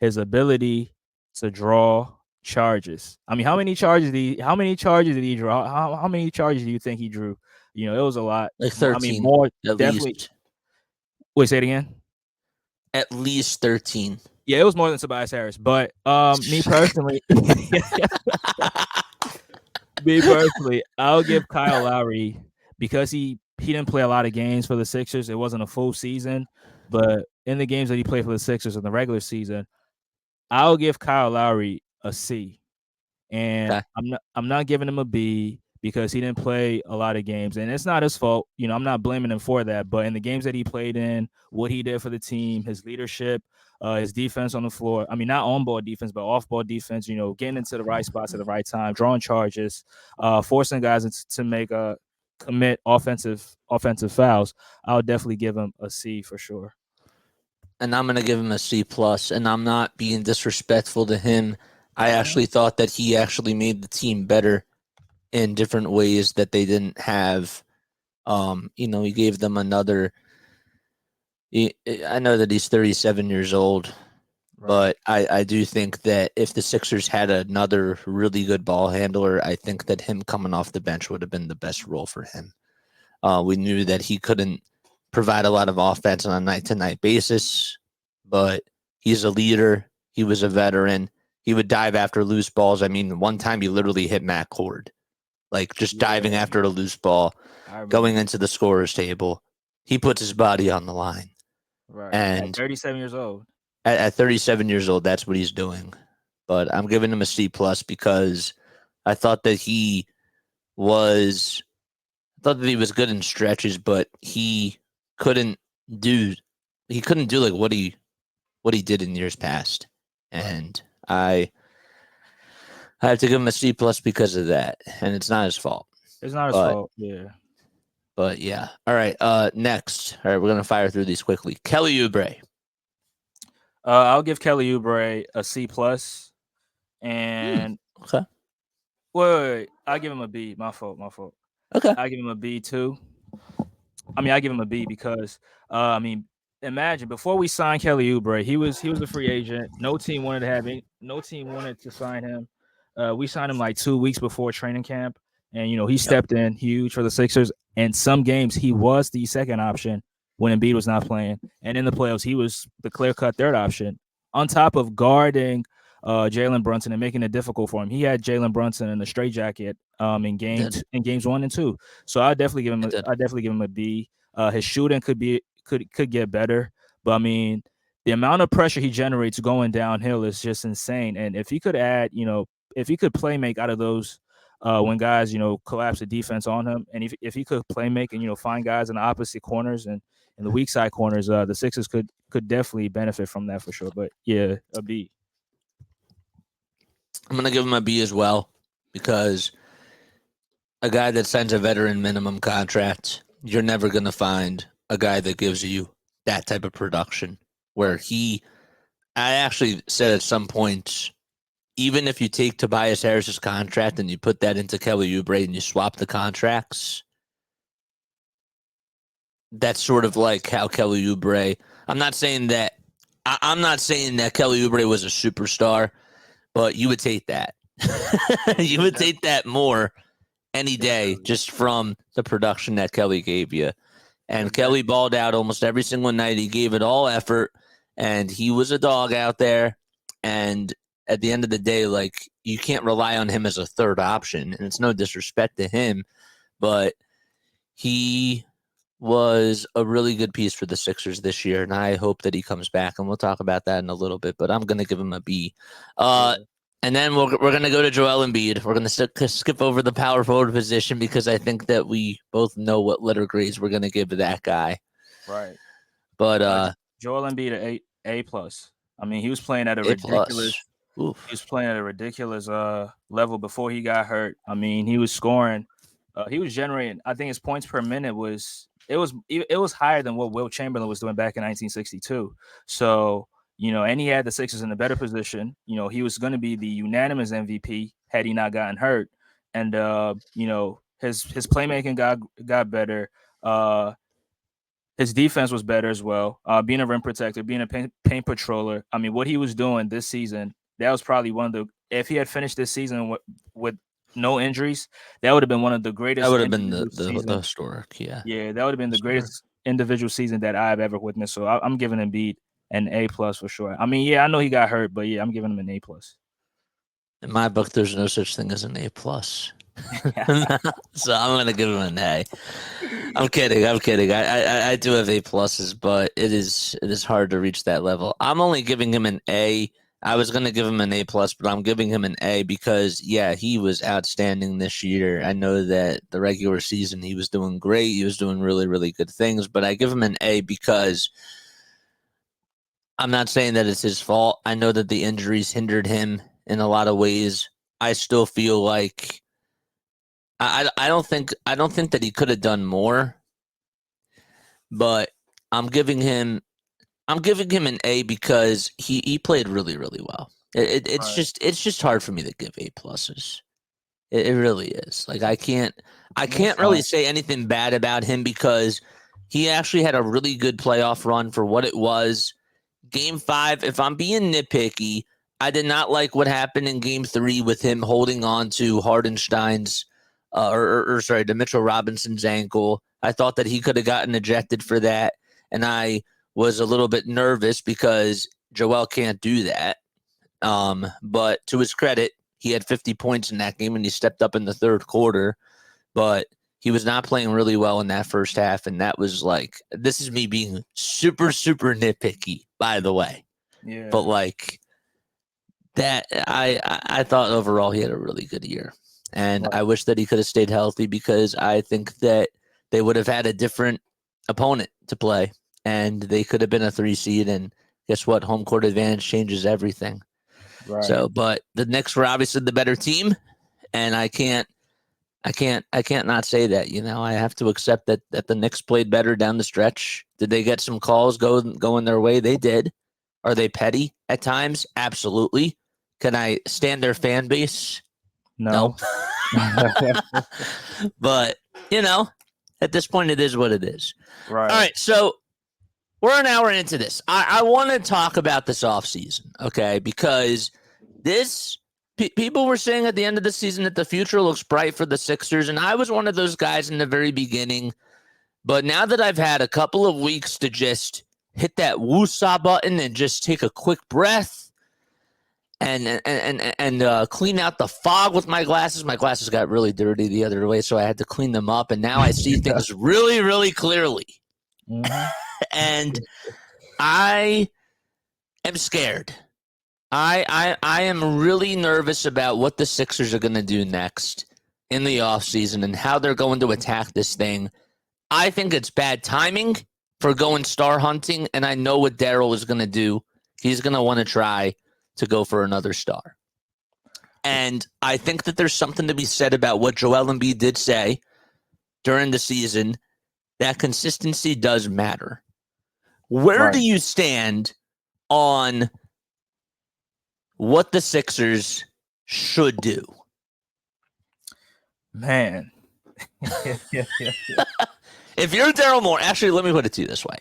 his ability to draw charges. I mean, how many charges did he draw? How many charges do you think he drew? You know, it was a lot. Like I mean, 13 more at definitely. least. Wait, say it again. At least 13. Yeah, it was more than Tobias Harris. But me personally, I'll give Kyle Lowry because he didn't play a lot of games for the Sixers. It wasn't a full season, but in the games that he played for the Sixers in the regular season, I'll give Kyle Lowry a C. And Okay. I'm not giving him a B because he didn't play a lot of games, and it's not his fault. You know, I'm not blaming him for that. But in the games that he played in, what he did for the team, his leadership, his defense on the floor. I mean, not on ball defense, but off ball defense. You know, getting into the right spots at the right time, drawing charges, forcing guys to make commit offensive fouls. I'll definitely give him a C for sure. And I'm going to give him a C plus, and I'm not being disrespectful to him. I actually thought that he actually made the team better in different ways that they didn't have. He gave them another. I know that he's 37 years old, but I do think that if the Sixers had another really good ball handler, I think that him coming off the bench would have been the best role for him. We knew that he couldn't provide a lot of offense on a night-to-night basis, but he's a leader. He was a veteran. He would dive after loose balls. I mean, one time he literally hit Matt Cord, like just diving after a loose ball, going into the scorer's table. He puts his body on the line. Right. And at 37 years old. At 37 years old, that's what he's doing. But I'm giving him a C plus because I thought that he was good in stretches, but he couldn't do like what he did in years past. And I have to give him a C plus because of that. And it's not his fault. It's not his fault. Yeah. But yeah. All right. Next. All right, we're gonna fire through these quickly. Kelly Oubre. I'll give Kelly Oubre a C plus. And Okay. wait, I'll give him a B. My fault. Okay. I give him a B too. I mean, I give him a B because I mean, imagine before we signed Kelly Oubre, he was a free agent. No team wanted to sign him. We signed him like 2 weeks before training camp, and you know he stepped in huge for the Sixers. And some games he was the second option when Embiid was not playing, and in the playoffs he was the clear-cut third option. On top of guarding Jalen Brunson and making it difficult for him, he had Jalen Brunson in a straitjacket in games 1 and 2. So I definitely give him a B. His shooting could get better, but I mean the amount of pressure he generates going downhill is just insane. And if he could if he could play make out of those when guys collapse the defense on him, and if he could play make and find guys in the opposite corners and in the weak side corners, the Sixers could definitely benefit from that for sure. But yeah, a B. I'm going to give him a B as well because a guy that signs a veteran minimum contract, you're never going to find a guy that gives you that type of production where I actually said at some point, even if you take Tobias Harris's contract and you put that into Kelly Oubre and you swap the contracts, that's sort of like how Kelly Oubre, I'm not saying that Kelly Oubre was a superstar, but you would take that. You would take that more any day just from the production that Kelly gave you. And Kelly balled out almost every single night. He gave it all effort, and he was a dog out there. And at the end of the day, like, you can't rely on him as a third option. And it's no disrespect to him, but he was a really good piece for the Sixers this year, and I hope that he comes back. And we'll talk about that in a little bit, but I'm going to give him a B. And then we're going to go to Joel Embiid. We're going to skip over the power forward position because I think that we both know what letter grades we're going to give to that guy. Right. But Joel Embiid A plus. I mean, he was playing at a ridiculous level before he got hurt. I mean, he was scoring. He was generating. I think his points per minute was higher than what Wilt Chamberlain was doing back in 1962. So. And he had the Sixers in a better position. He was going to be the unanimous MVP had he not gotten hurt. And, His playmaking got better. His defense was better as well. Being a rim protector, being a paint patroller. I mean, what he was doing this season, that was probably one of the. If he had finished this season with no injuries, that would have been one of the greatest. That would have been the historic, yeah. Yeah, that would have been the greatest individual season that I've ever witnessed. So I'm giving Embiid an A+ for sure. I mean, yeah, I know he got hurt, but yeah, I'm giving him an A+. In my book, there's no such thing as an A+. So I'm gonna give him an A. I'm kidding. I do have A+, but it is hard to reach that level. I'm only giving him an A. I was gonna give him an A+, but I'm giving him an A because yeah, he was outstanding this year. I know that the regular season he was doing great. He was doing really, really good things, but I give him an A because I'm not saying that it's his fault. I know that the injuries hindered him in a lot of ways. I still feel like I don't think that he could have done more, but I'm giving him an A because he played really, really well. It's just hard for me to give A+. It really is. Like I can't really say anything bad about him because he actually had a really good playoff run for what it was. Game 5, if I'm being nitpicky, I did not like what happened in Game 3 with him holding on to Hardenstein's to Mitchell Robinson's ankle. I thought that he could have gotten ejected for that, and I was a little bit nervous because Joel can't do that. But to his credit, he had 50 points in that game, and he stepped up in the third quarter. But he was not playing really well in that first half, and that was like, this is me being super, super nitpicky, by the way. Yeah. But like that, I thought overall he had a really good year. And I wish that he could have stayed healthy because I think that they would have had a different opponent to play and they could have been a 3 seed. And guess what? Home court advantage changes everything. Right. So, but the Knicks were obviously the better team, and I can't not say that. You know, I have to accept that the Knicks played better down the stretch. Did they get some calls going their way? They did. Are they petty at times? Absolutely. Can I stand their fan base? No. But, you know, at this point, it is what it is. Right. All right. So we're an hour into this. I want to talk about this offseason, okay? Because people were saying at the end of the season that the future looks bright for the Sixers, and I was one of those guys in the very beginning. But now that I've had a couple of weeks to just hit that woosah button and just take a quick breath, and clean out the fog with my glasses. My glasses got really dirty the other way, so I had to clean them up, and now I see things really, really clearly. Mm-hmm. And I am scared. I am really nervous about what the Sixers are going to do next in the offseason and how they're going to attack this thing. I think it's bad timing for going star hunting, and I know what Daryl is going to do. He's going to want to try to go for another star. And I think that there's something to be said about what Joel Embiid did say during the season, that consistency does matter. Where do you stand on what the Sixers should do? Man. If you're Daryl Morey, actually, let me put it to you this way.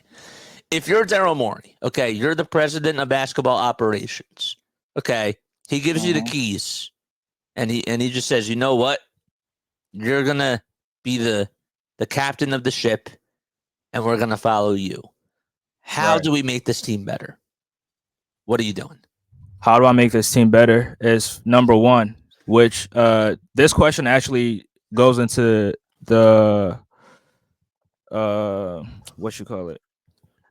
If you're Daryl Morey, okay, you're the president of basketball operations. Okay, he gives you the keys, and he just says, you know what? You're gonna be the captain of the ship, and we're gonna follow you. How do we make this team better? What are you doing? How do I make this team better is number one, which this question actually goes into the what you call it?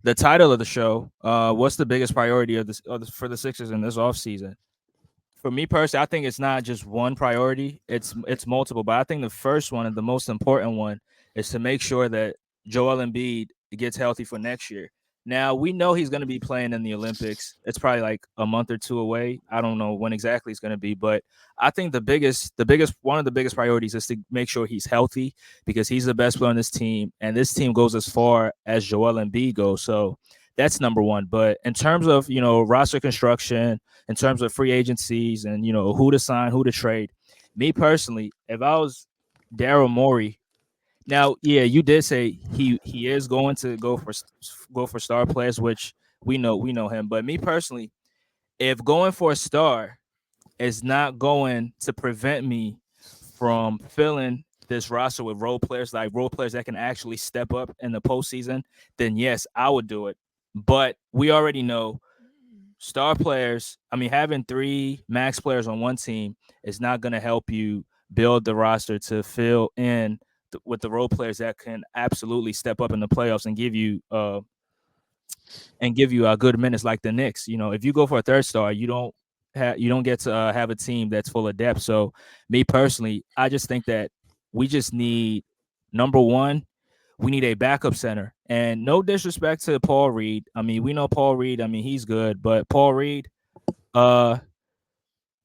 The title of the show. What's the biggest priority for the Sixers in this offseason? For me personally, I think it's not just one priority. It's multiple. But I think the first one and the most important one is to make sure that Joel Embiid gets healthy for next year. Now, we know he's going to be playing in the Olympics. It's probably like a month or two away. I don't know when exactly it's going to be, but I think one of the biggest priorities is to make sure he's healthy because he's the best player on this team, and this team goes as far as Joel Embiid goes. So that's number one. But in terms of, roster construction, in terms of free agencies and, who to sign, who to trade, me personally, if I was Daryl Morey. Now, yeah, you did say he is going to go for star players, which we know him. But me personally, if going for a star is not going to prevent me from filling this roster with role players that can actually step up in the postseason, then yes, I would do it. But we already know star players, I mean, having three max players on one team is not going to help you build the roster to fill in with the role players that can absolutely step up in the playoffs and give you good minutes like the Knicks. You know, if you go for a third star, you don't get to have a team that's full of depth. So, me personally, I just think that we just need number one. We need a backup center, and no disrespect to Paul Reed. I mean, we know Paul Reed. I mean, he's good, but Paul Reed, uh,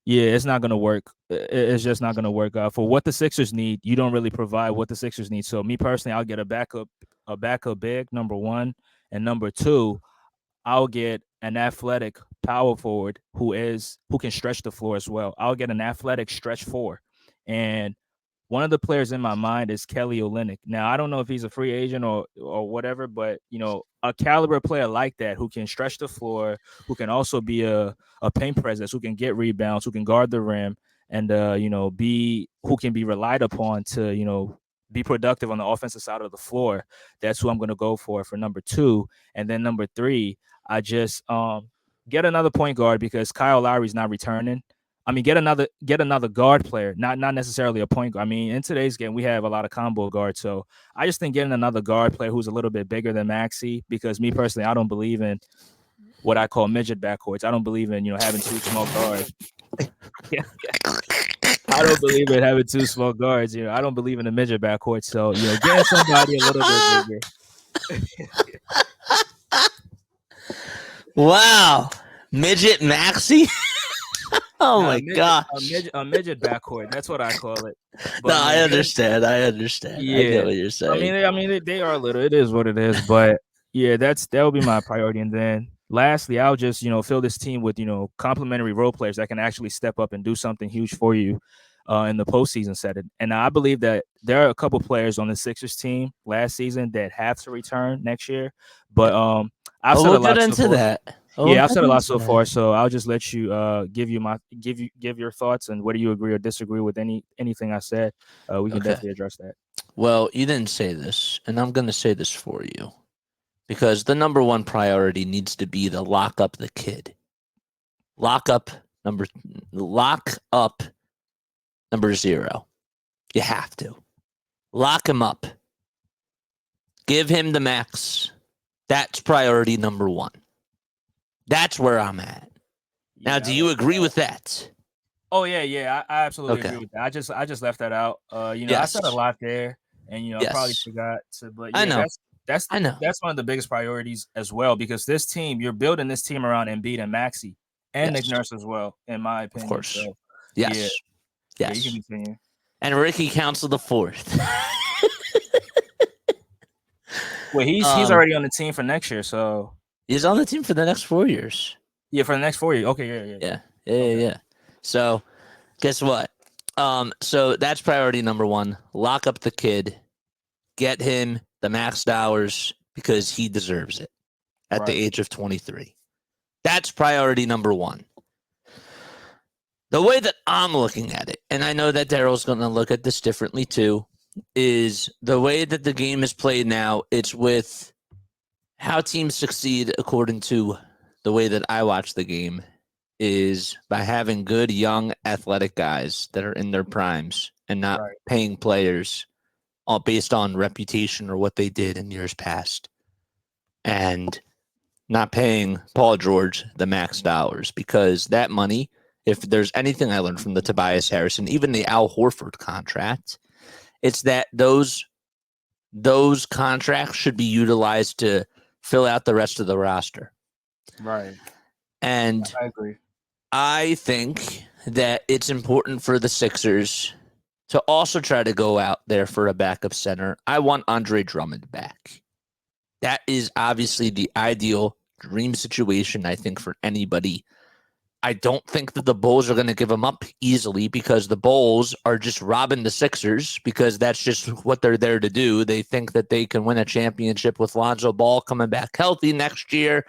yeah, it's not gonna work. It's just not gonna work. For what the Sixers need, you don't really provide what the Sixers need. So, me personally, I'll get a backup big number one, and number two, I'll get an athletic power forward who can stretch the floor as well. I'll get an athletic stretch four. And one of the players in my mind is Kelly Olynyk. Now, I don't know if he's a free agent or whatever, but a caliber player like that who can stretch the floor, who can also be a paint presence, who can get rebounds, who can guard the rim, and be who can be relied upon to be productive on the offensive side of the floor. That's who I'm going to go for number two. And then number three, I just get another point guard because Kyle Lowry's not returning. I mean, get another guard player, not necessarily a point guard. I mean, in today's game, we have a lot of combo guards, so I just think getting another guard player who's a little bit bigger than Maxey, because me personally, I don't believe in what I call midget backcourts. I don't believe in having two small guards. Yeah, I don't believe in having two small guards. I don't believe in the midget backcourt. So getting somebody a little bit bigger. Wow, midget Maxey. Oh my gosh. A midget backcourt. That's what I call it. But, no, I understand. Yeah, I get what you're saying. I mean, they are little. It is what it is. But yeah, that will be my priority. And then lastly, I'll just fill this team with complementary role players that can actually step up and do something huge for you in the postseason setting. And I believe that there are a couple players on the Sixers team last season that have to return next year. But I've said a lot into that. Yeah, I've said a lot so far, so I'll just let you give your thoughts and whether you agree or disagree with anything I said. We can definitely address that. Well, you didn't say this, and I'm going to say this for you, because the number one priority needs to be to lock up the kid. Lock up number 0. You have to lock him up. Give him the max. That's priority number one. That's where I'm at. Now, do you agree with that? Oh yeah, I absolutely agree with that. I just left that out. I said a lot there, and I probably forgot to. But yeah, I know. That's one of the biggest priorities as well, because this team, you're building this team around Embiid and Maxey and Nick Nurse as well, in my opinion. Of course. So, yes. Yeah, you can continue. And Ricky Council the fourth. Well, he's already on the team for next year, so. He's on the team for the next 4 years. Yeah, for the next 4 years. Okay, yeah. So, guess what? So that's priority number one. Lock up the kid. Get him the maxed hours because he deserves it at the age of 23. That's priority number one. The way that I'm looking at it, and I know that Daryl's going to look at this differently too, is the way that the game is played now. It's with how teams succeed, according to the way that I watch the game, is by having good, young, athletic guys that are in their primes and not paying players all based on reputation or what they did in years past, and not paying Paul George the max dollars, because that money, if there's anything I learned from the Tobias Harrison, even the Al Horford contract, it's that those contracts should be utilized to fill out the rest of the roster. Right. And I agree. I think that it's important for the Sixers to also try to go out there for a backup center. I want Andre Drummond back. That is obviously the ideal dream situation, I think, for anybody I don't think that the Bulls are going to give him up easily because the Bulls are just robbing the Sixers because that's just what they're there to do. They think that they can win a championship with Lonzo Ball coming back healthy next year.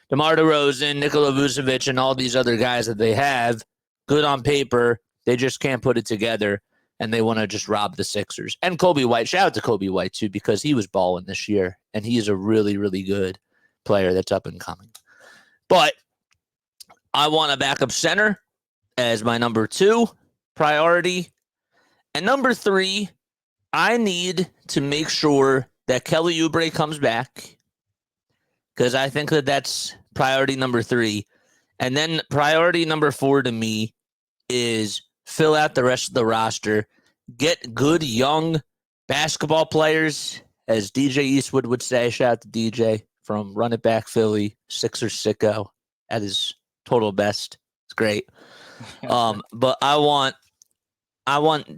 DeMar DeRozan, Nikola Vucevic, and all these other guys that they have, good on paper. They just can't put it together, and they want to just rob the Sixers. And Kobe White, shout out to Kobe White, too, because he was balling this year, and he is a really, really good player that's up and coming. But I want a backup center as my number 2 priority. And number 3, I need to make sure that Kelly Oubre comes back because I think that that's priority number 3. And then priority number 4 to me is fill out the rest of the roster, get good young basketball players, as DJ Eastwood would say. Shout out to DJ from Run It Back Philly, Sixers sicko at his total best. It's great. But I want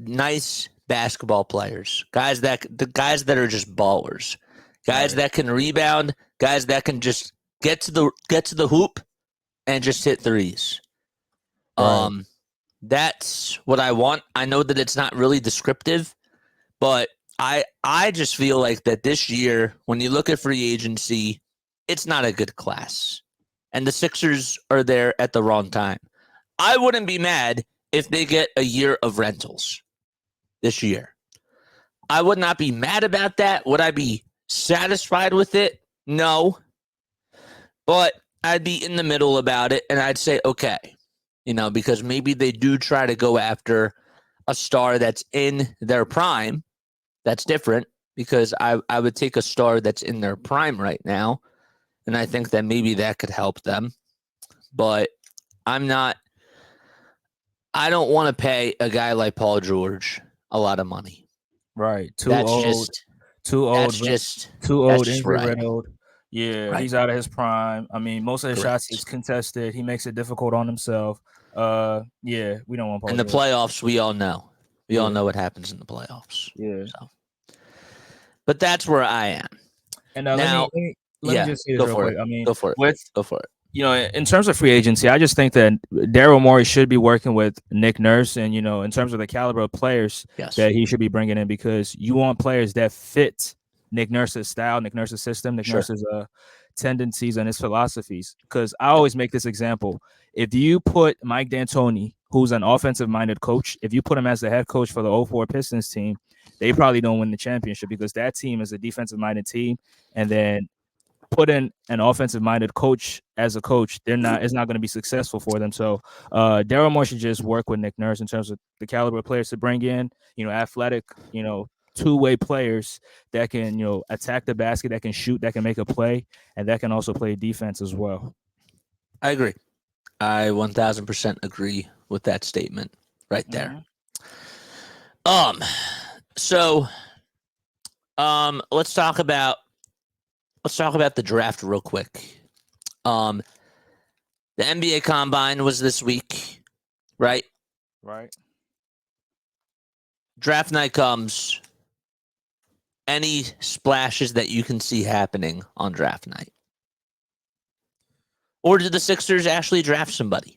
nice basketball players, guys that are just ballers, guys that can rebound, guys that can just get to the hoop and just hit threes. Right. That's what I want. I know that it's not really descriptive, but I just feel like that this year, when you look at free agency, it's not a good class. And the Sixers are there at the wrong time. I wouldn't be mad if they get a year of rentals this year. I would not be mad about that. Would I be satisfied with it? No. But I'd be in the middle about it, and I'd say, okay, because maybe they do try to go after a star that's in their prime. That's different because I would take a star that's in their prime right now, and I think that maybe that could help them. But I don't want to pay a guy like Paul George a lot of money. Right. Too old, injury riddled. Yeah, right. He's out of his prime. I mean, most of his shots he's contested. He makes it difficult on himself. Yeah, we don't want Paul George. In the playoffs, we all know. We all know what happens in the playoffs. Yeah. So. But that's where I am. And now let me just say this real quick. I mean, go for it. In terms of free agency, I just think that Daryl Morey should be working with Nick Nurse, and in terms of the caliber of players that he should be bringing in, because you want players that fit Nick Nurse's style, Nick Nurse's system, Nick Nurse's tendencies and his philosophies. Because I always make this example: if you put Mike D'Antoni, who's an offensive-minded coach, if you put him as the head coach for the 2004 Pistons team, they probably don't win the championship because that team is a defensive-minded team, and then put in an offensive-minded coach as a coach, it's not going to be successful for them. So Daryl Morey should just work with Nick Nurse in terms of the caliber of players to bring in, athletic, two-way players that can, attack the basket, that can shoot, that can make a play, and that can also play defense as well. I agree. I 1000% agree with that statement right there. Mm-hmm. So let's talk about the draft real quick. The NBA Combine was this week, right? Right. Draft night comes. Any splashes that you can see happening on draft night? Or did the Sixers actually draft somebody?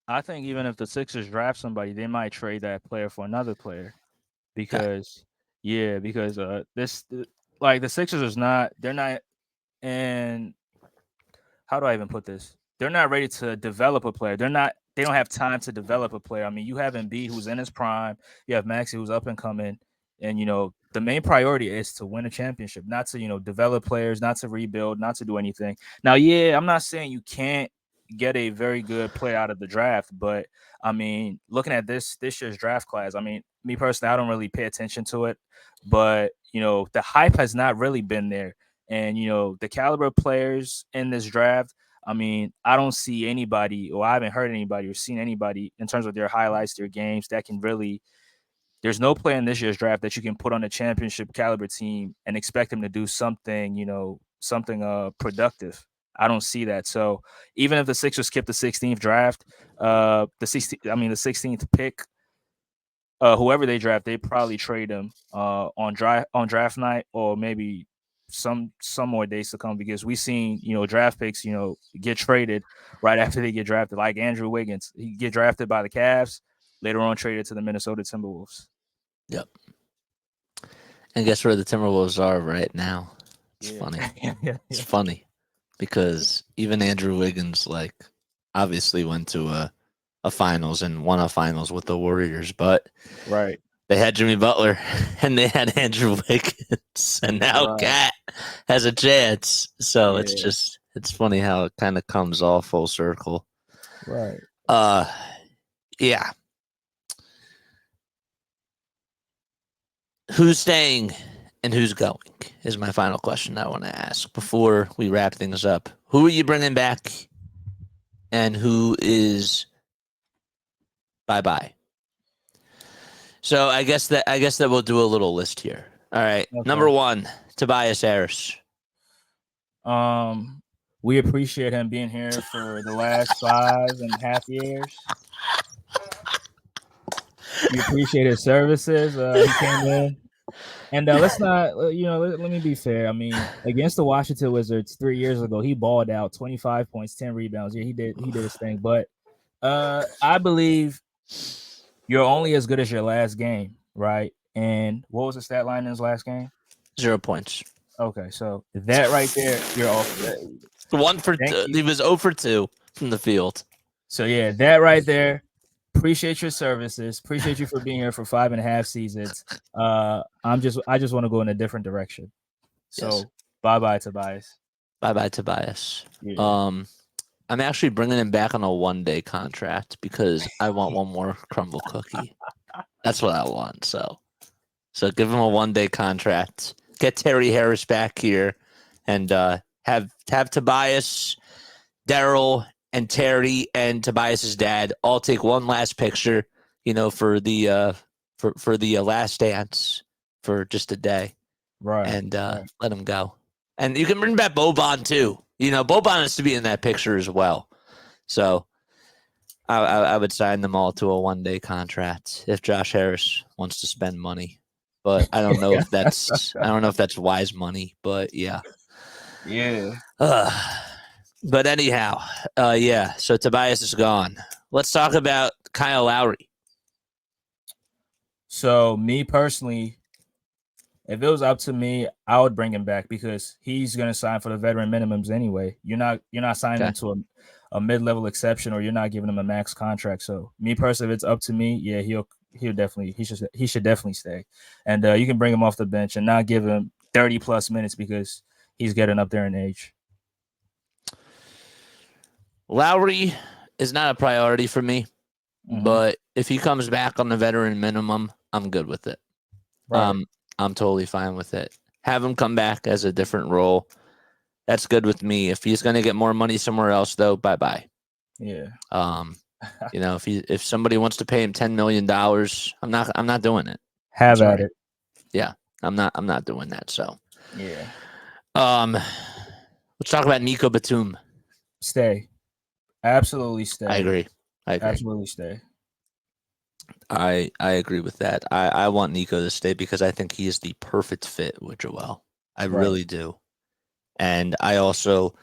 I think even if the Sixers draft somebody, they might trade that player for another player. Because the Sixers is not, they're not, and how do I even put this? They're not ready to develop a player. They don't have time to develop a player. I mean, you have Embiid who's in his prime, you have Maxey who's up and coming, and the main priority is to win a championship, not to develop players, not to rebuild, not to do anything. Now, I'm not saying you can't get a very good player out of the draft, but I mean, looking at this year's draft class, I mean, me personally, I don't really pay attention to it, but the hype has not really been there, and the caliber of players in this draft, I mean, I don't see anybody, or I haven't heard anybody or seen anybody in terms of their highlights, their games that can really. There's no player in this year's draft that you can put on a championship caliber team and expect him to do something, something productive. I don't see that. So even if the Sixers skip the 16th draft, the 16th pick, whoever they draft, they probably trade him on draft night, or maybe some more days to come because we've seen draft picks get traded right after they get drafted, like Andrew Wiggins. He get drafted by the Cavs, later on traded to the Minnesota Timberwolves. Yep. And guess where the Timberwolves are right now? It's funny. It's funny because even Andrew Wiggins, like, obviously went to a finals and won a finals with the Warriors, but right. They had Jimmy Butler and they had Andrew Wiggins, and now Cat has a chance. So it's funny how it kind of comes all full circle. Right. Yeah. Who's staying and who's going is my final question I want to ask before we wrap things up. Who are you bringing back and who is bye-bye? So I guess that we'll do a little list here. All right. Okay. Number 1, Tobias Harris. We appreciate him being here for the last 5.5 years. We appreciate his services. He came in. And let's not, let me be fair. I mean, against the Washington Wizards 3 years ago, he balled out 25 points, 10 rebounds. Yeah, he did his thing. But I believe you're only as good as your last game, right? And what was the stat line in his last game? 0 points. Okay, so that right there, you're off. 1 for 2. He was 0 for 2 from the field. So yeah, that right there. Appreciate your services. Appreciate you for being here for 5.5 seasons. I just want to go in a different direction. So bye-bye, Tobias. Bye-bye, Tobias. Yeah. I'm actually bringing him back on a 1-day contract because I want one more crumble cookie. That's what I want. So give him a 1-day contract. Get Terry Harris back here, and have Tobias, Daryl, and Terry and Tobias's dad all take one last picture, for the last dance for just a day, right? And let him go. And you can bring back Boban too. Boban has to be in that picture as well. So I would sign them all to a 1-day contract if Josh Harris wants to spend money. But I don't know if that's wise money. But yeah. But anyhow, so Tobias is gone. Let's talk about Kyle Lowry. So me personally, if it was up to me, I would bring him back because he's going to sign for the veteran minimums anyway. You're not signing him to a mid-level exception, or you're not giving him a max contract. So me personally, if it's up to me, yeah, he should definitely stay. And you can bring him off the bench and not give him 30 plus minutes because he's getting up there in age. Lowry is not a priority for me, but if he comes back on the veteran minimum, I'm good with it. Right. I'm totally fine with it. Have him come back as a different role. That's good with me. If he's going to get more money somewhere else, though, bye-bye. Yeah. If somebody wants to pay him $10 million, I'm not doing it. Have at it. Yeah, I'm not doing that. So yeah. Let's talk about Nico Batum. Stay. Absolutely stay. I agree. Absolutely stay. I agree with that. I want Nico to stay because I think he is the perfect fit with Joel. I really do. And I also,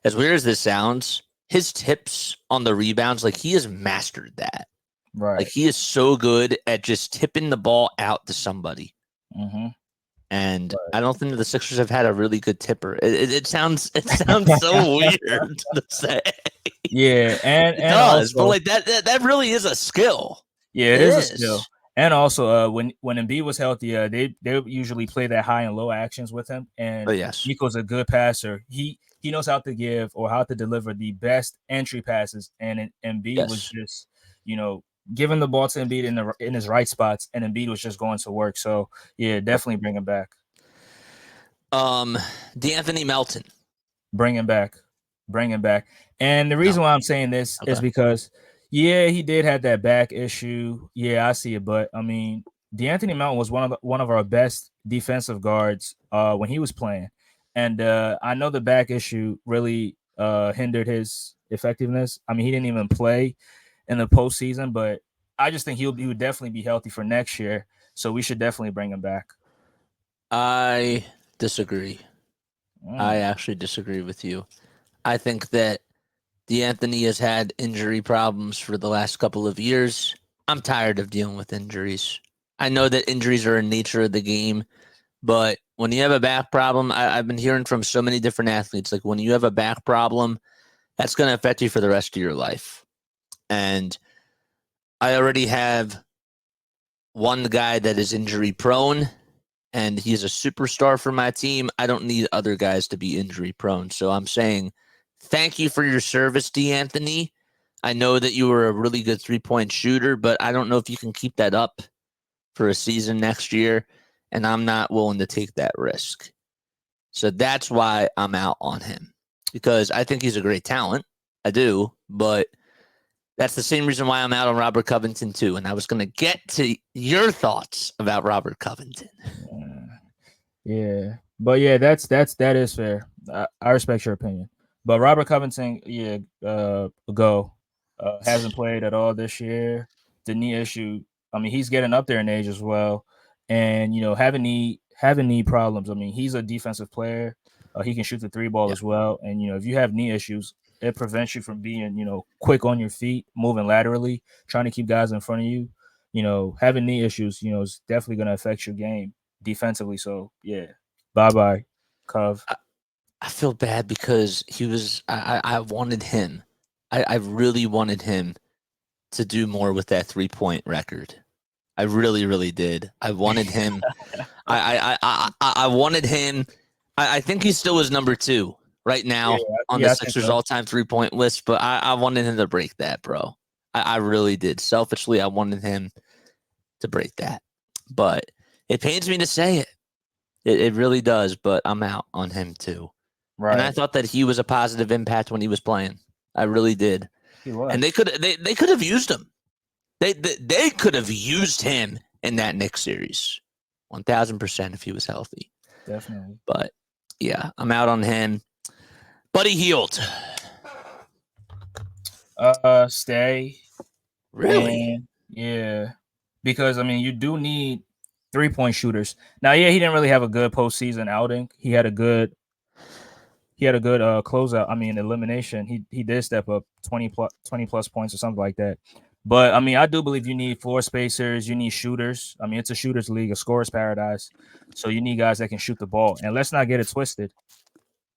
as weird as this sounds, his tips on the rebounds, like, he has mastered that. Right. Like, he is so good at just tipping the ball out to somebody. Mm-hmm. And I don't think the Sixers have had a really good tipper. It sounds so weird to say. Yeah, and it does, also, but like that really is a skill. Yeah, it is a skill. And also, when Embiid was healthy, they usually play that high and low actions with him. And Nico's a good passer. He knows how to give or how to deliver the best entry passes. And Embiid was just, giving the ball to Embiid in his right spots, and Embiid was just going to work. So yeah, definitely bring him back. D'Anthony Melton, bring him back. And the reason why I'm saying this is because, yeah, he did have that back issue. Yeah, I see it, but I mean, D'Anthony Melton was one of our best defensive guards when he was playing, and I know the back issue really hindered his effectiveness. I mean, he didn't even play in the postseason, but I just think he would definitely be healthy for next year. So we should definitely bring him back. I disagree. I actually disagree with you. I think that D'Anthony has had injury problems for the last couple of years. I'm tired of dealing with injuries. I know that injuries are a nature of the game, but when you have a back problem, I've been hearing from so many different athletes, like when you have a back problem, that's going to affect you for the rest of your life. And I already have one guy that is injury prone, and he's a superstar for my team. I don't need other guys to be injury prone. So I'm saying thank you for your service, D'Anthony. I know that you were a really good 3-point shooter, but I don't know if you can keep that up for a season next year, and I'm not willing to take that risk. So that's why I'm out on him, because I think he's a great talent. I do, but that's the same reason why I'm out on Robert Covington too. And I was going to get to your thoughts about Robert Covington. Yeah, but yeah, that is fair. I respect your opinion, but Robert Covington, go hasn't played at all this year. The knee issue. I mean, he's getting up there in age as well, and having knee problems. I mean, he's a defensive player. He can shoot the three ball as well, and if you have knee issues, it prevents you from being quick on your feet, moving laterally, trying to keep guys in front of you. Having knee issues, is definitely going to affect your game defensively. So yeah, bye, Cov. I feel bad because he was. I wanted him. I really wanted him to do more with that 3-point record. I really, really did. I wanted him. I wanted him. I think he still is number 2 right now on the Sixers all-time 3-point list. But I wanted him to break that, bro. I really did. Selfishly, I wanted him to break that. But it pains me to say it. It really does. But I'm out on him too. Right. And I thought that he was a positive impact when he was playing. I really did. He was. And they could have used him. They could have used him in that Knicks series, 1,000% if he was healthy. Definitely. But yeah, I'm out on him. Buddy Hield. Stay. Really? And, yeah, because I mean, you do need 3-point shooters. Now, yeah, he didn't really have a good postseason outing. He had a good closeout. I mean, elimination. He did step up 20 plus points or something like that. But I mean, I do believe you need floor spacers. You need shooters. I mean, it's a shooters league, a scorer's paradise. So you need guys that can shoot the ball. And let's not get it twisted.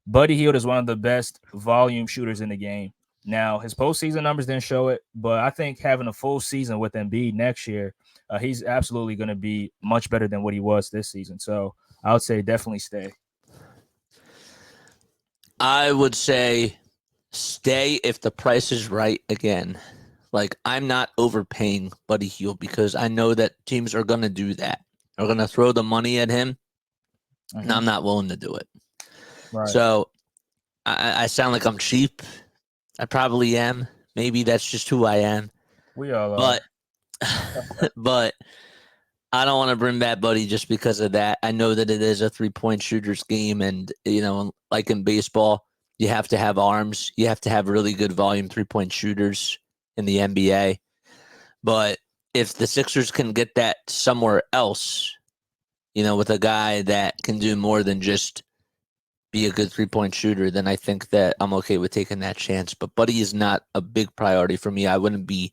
Buddy Hield is one of the best volume shooters in the game. Now, his postseason numbers didn't show it, but I think having a full season with Embiid next year, he's absolutely going to be much better than what he was this season. So I would say definitely stay. I would say stay if the price is right again. Like, I'm not overpaying Buddy Hield because I know that teams are going to do that. They're going to throw the money at him, and I'm not willing to do it. Right. So I sound like I'm cheap. I probably am. Maybe that's just who I am. We all are. But I don't want to bring back Buddy just because of that. I know that it is a 3-point shooter's game, and like in baseball, you have to have arms. You have to have really good volume 3-point shooters in the NBA. But if the Sixers can get that somewhere else, with a guy that can do more than just be a good 3-point shooter, then I think that I'm okay with taking that chance. But Buddy is not a big priority for me. I wouldn't be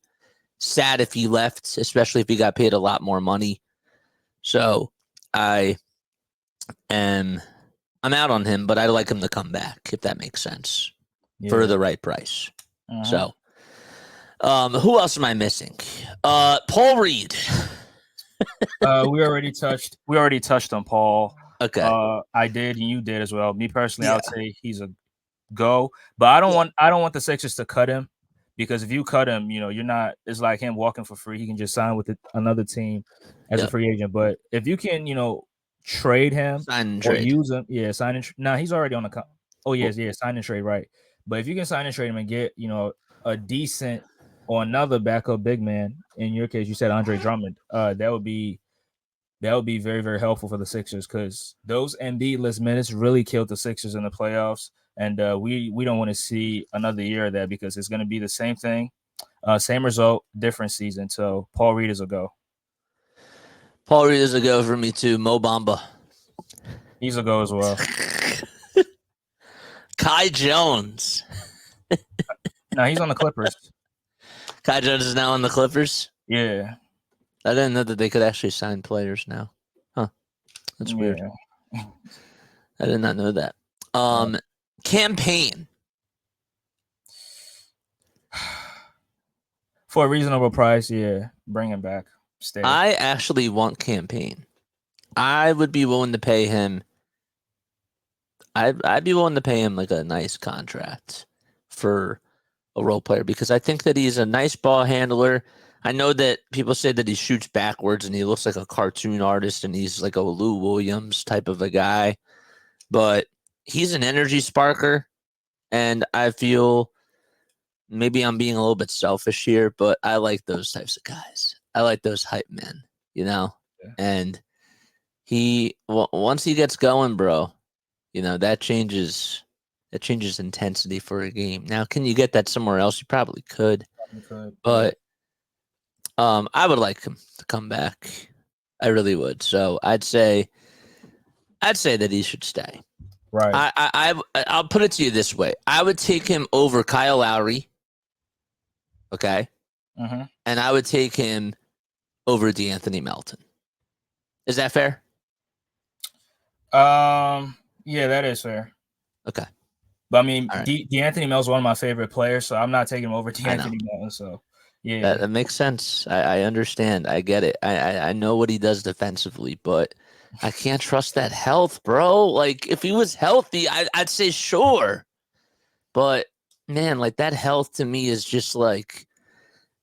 sad if he left, especially if he got paid a lot more money. So I'm out on him, but I like him to come back, if that makes sense, for the right price. So who else am I missing? Paul Reed. We already touched on Paul. Okay. I did, and you did as well. Me personally, I would say he's a go, but I don't want the Sixers to cut him, because if you cut him, you're not. It's like him walking for free. He can just sign with another team as a free agent. But if you can, trade him or use him, sign and. Now he's already on the. Sign and trade, right? But if you can sign and trade him and get a decent or another backup big man, in your case, you said Andre Drummond, that would be very, very helpful for the Sixers, because those Embiid-less minutes really killed the Sixers in the playoffs. And we don't want to see another year of that, because it's going to be the same thing, same result, different season. So Paul Reed is a go. Paul Reed is a go for me too. Mo Bamba. He's a go as well. Kai Jones. No, he's on the Clippers. Kai Jones is now on the Clippers. Yeah. I didn't know that they could actually sign players now. Huh. That's weird. I did not know that. Campaign. For a reasonable price, yeah. Bring him back. Stay. I actually want Campaign. I would be willing to pay him. I'd be willing to pay him like a nice contract for a role player because I think that he's a nice ball handler. I know that people say that he shoots backwards and he looks like a cartoon artist and he's like a Lou Williams type of a guy, but he's an energy sparker. And I feel maybe I'm being a little bit selfish here, but I like those types of guys. I like those hype men, you know? Yeah. And once he gets going, bro, you know, that changes intensity for a game. Now, can you get that somewhere else? You probably could. But I would like him to come back. I really would. So I'd say that he should stay. Right. I'll put it to you this way. I would take him over Kyle Lowry. Okay. Mm-hmm. And I would take him over DeAnthony Melton. Is that fair? Yeah, that is fair. Okay. But I mean, right. DeAnthony Melton's one of my favorite players, so I'm not taking him over DeAnthony Melton. So yeah, that makes sense. I understand. I get it. I know what he does defensively, but I can't trust that health, bro. Like if he was healthy, I'd say sure. But man, like that health to me is just like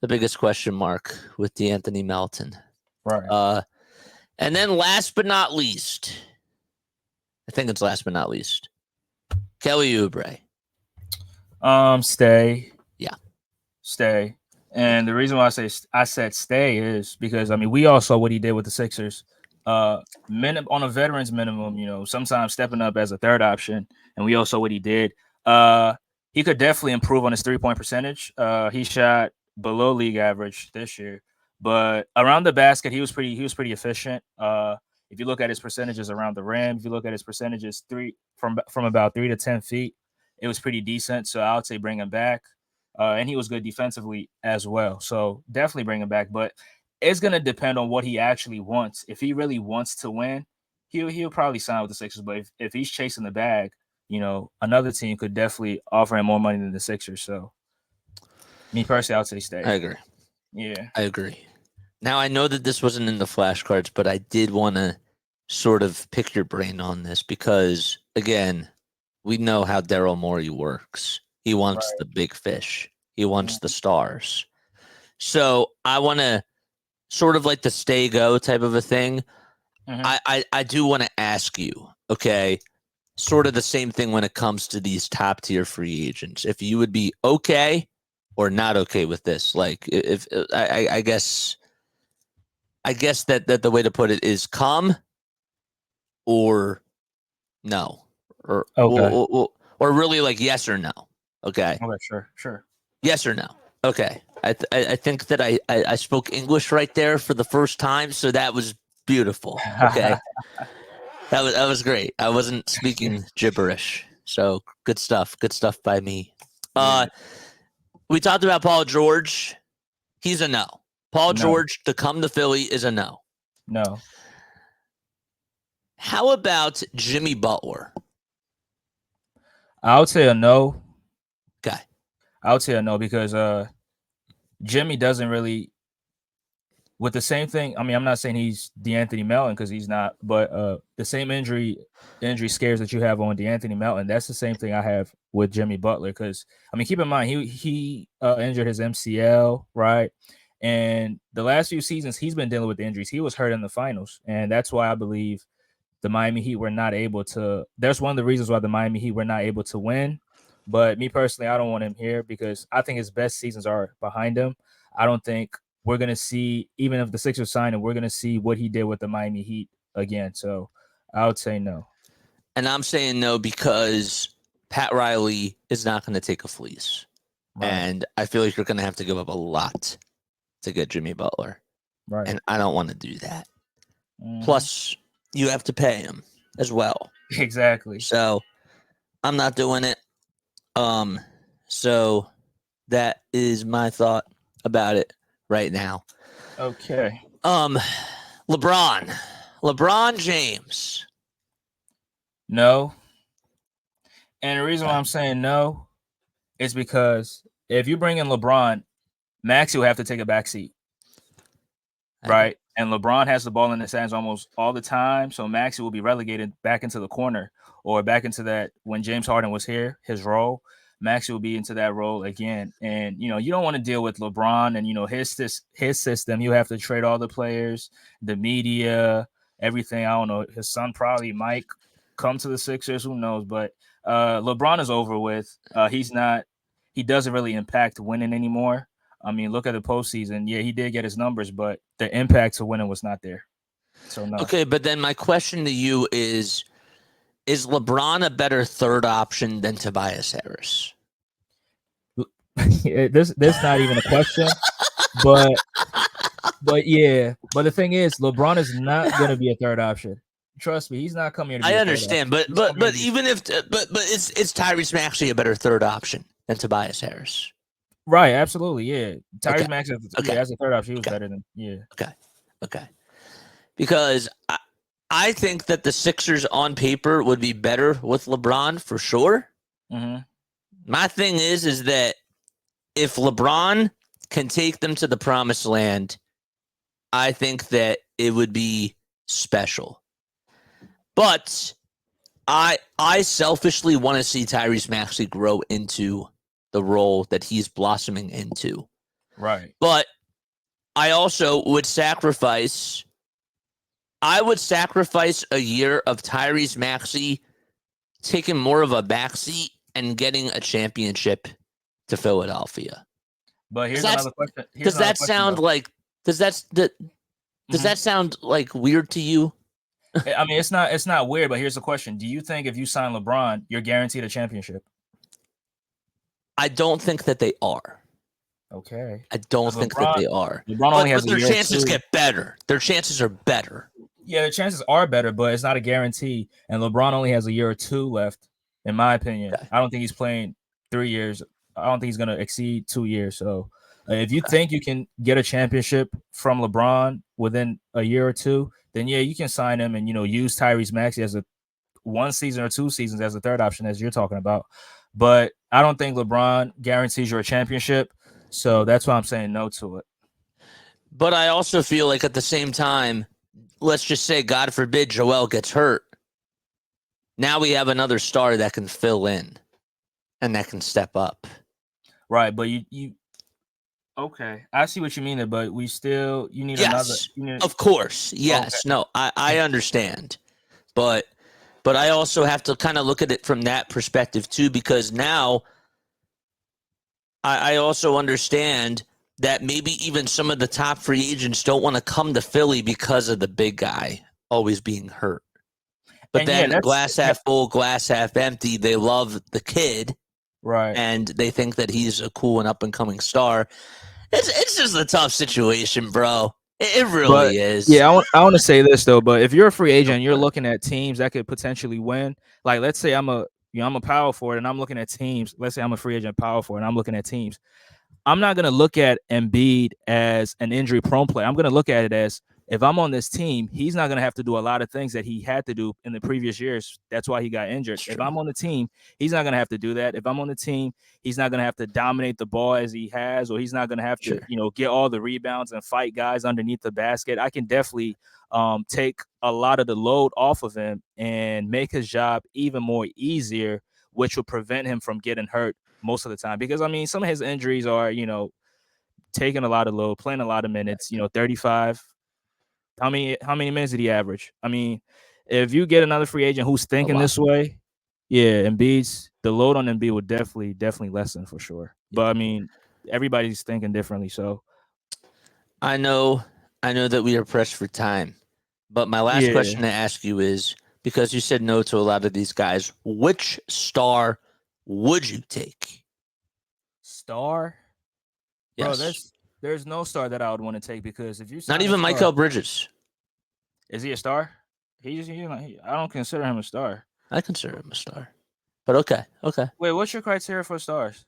the biggest question mark with DeAnthony Melton. Right. And then last but not least, I think it's last but not least, Kelly Oubre. Stay. Yeah. Stay. And the reason why I said stay is because I mean we all saw what he did with the Sixers. On a veterans minimum, you know, sometimes stepping up as a third option, and we all saw what he did. He could definitely improve on his 3-point percentage. He shot below league average this year, but around the basket, he was pretty efficient. If you look at his percentages around the rim, if you look at his percentages from about 3 to 10 feet, it was pretty decent. So I would say bring him back. And he was good defensively as well. So definitely bring him back. But it's going to depend on what he actually wants. If he really wants to win, he'll probably sign with the Sixers. But if he's chasing the bag, you know, another team could definitely offer him more money than the Sixers. So me personally, I would say stay. I agree. Yeah. I agree. Now, I know that this wasn't in the flashcards, but I did want to sort of pick your brain on this because, again, we know how Daryl Morey works. He wants the big fish. He wants the stars. So I want to sort of like the stay go type of a thing. Mm-hmm. I do want to ask you, okay, sort of the same thing when it comes to these top tier free agents. If you would be okay or not okay with this, like if I guess that the way to put it is come or no, or okay. or really like yes or no. Okay. Okay. Sure. Yes or no. Okay. I think that I spoke English right there for the first time, so that was beautiful. Okay. that was great. I wasn't speaking gibberish. So good stuff. Good stuff by me. We talked about Paul George. He's a no. Paul George to come to Philly is a no. No. How about Jimmy Butler? I would say a no. Okay. I would say a no because Jimmy doesn't really with the same thing. I mean, I'm not saying he's DeAnthony Melton because he's not, but the same injury scares that you have on DeAnthony Melton, that's the same thing I have with Jimmy Butler. Because I mean, keep in mind he injured his MCL, right? And the last few seasons he's been dealing with injuries. He was hurt in the finals, and that's why I believe the Miami Heat were not able to. That's one of the reasons why the Miami Heat were not able to win. But me personally, I don't want him here because I think his best seasons are behind him. I don't think we're going to see, even if the Sixers sign him, we're going to see what he did with the Miami Heat again. So I would say no. And I'm saying no because Pat Riley is not going to take a fleece. Right. And I feel like you're going to have to give up a lot to get Jimmy Butler. Right. And I don't want to do that. Mm-hmm. Plus, you have to pay him as well. Exactly. So I'm not doing it. So that is my thought about it right now. Okay. LeBron James. No. And the reason why I'm saying no is because if you bring in LeBron, Maxey will have to take a back seat. Right. And LeBron has the ball in his hands almost all the time. So Maxey will be relegated back into the corner or back into that when James Harden was here, his role. Maxey will be into that role again. And, you don't want to deal with LeBron and, his system. You have to trade all the players, the media, everything. I don't know. His son probably might come to the Sixers. Who knows? But LeBron is over with. He doesn't really impact winning anymore. I mean, look at the postseason. Yeah, he did get his numbers, but the impact to winning was not there. So, no. Okay, but then my question to you is LeBron a better third option than Tobias Harris? This not even a question, but yeah. But the thing is, LeBron is not going to be a third option. Trust me, he's not coming here to be I understand, but even if it's Tyrese Maxey a better third option than Tobias Harris? Right, absolutely, yeah. Tyrese Maxey as a third option, he was better than Okay. Because I think that the Sixers on paper would be better with LeBron for sure. Mm-hmm. My thing is that if LeBron can take them to the promised land, I think that it would be special. But I selfishly want to see Tyrese Maxey grow into the role that he's blossoming into. Right. But I also would sacrifice a year of Tyrese Maxey taking more of a backseat and getting a championship to Philadelphia. But here's another question. Does that sound like weird to you? I mean, it's not weird, but here's the question. Do you think if you sign LeBron, you're guaranteed a championship? I don't think that they are. Okay. I don't think that they are. LeBron only has their chances get better. Their chances are better. Yeah, the chances are better, but it's not a guarantee. And LeBron only has a year or two left, in my opinion. Okay. I don't think he's playing 3 years. I don't think he's going to exceed 2 years. So if you think you can get a championship from LeBron within a year or two, then yeah, you can sign him and, use Tyrese Maxey as a 1 season or 2 seasons as a third option, as you're talking about. But I don't think LeBron guarantees you a championship. So that's why I'm saying no to it. But I also feel like at the same time, let's just say, God forbid, Joel gets hurt. Now we have another star that can fill in and that can step up. Right, but you okay. I see what you mean there, but you need another. Of course. Yes. Okay. No, I understand. But I also have to kind of look at it from that perspective too, because now I also understand that maybe even some of the top free agents don't want to come to Philly because of the big guy always being hurt. But then glass half full, glass half empty. They love the kid. Right. And they think that he's a cool and up-and-coming star. It's just a tough situation, bro. It really is. Yeah, I want to say this, though. But if you're a free agent and you're looking at teams that could potentially win, like let's say I'm a power forward and I'm looking at teams. Let's say I'm a free agent power forward and I'm looking at teams. I'm not going to look at Embiid as an injury-prone player. I'm going to look at it as if I'm on this team, he's not going to have to do a lot of things that he had to do in the previous years. That's why he got injured. If I'm on the team, he's not going to have to do that. If I'm on the team, he's not going to have to dominate the ball as he has, or he's not going to have to, get all the rebounds and fight guys underneath the basket. I can definitely take a lot of the load off of him and make his job even more easier, which will prevent him from getting hurt most of the time. Because, I mean, some of his injuries are, taking a lot of load, playing a lot of minutes, 35. How many minutes did he average? I mean, if you get another free agent who's thinking this way, yeah, Embiid's the load on Embiid would definitely lessen for sure. But I mean, everybody's thinking differently. So I know that we are pressed for time, but my last question to ask you is, because you said no to a lot of these guys, which star would you take? Star? Yes. Bro, there's no star that I would want to take, because if you not even Mikal Bridges. Is he a star? I don't consider him a star. I consider him a star. But okay. Wait, what's your criteria for stars?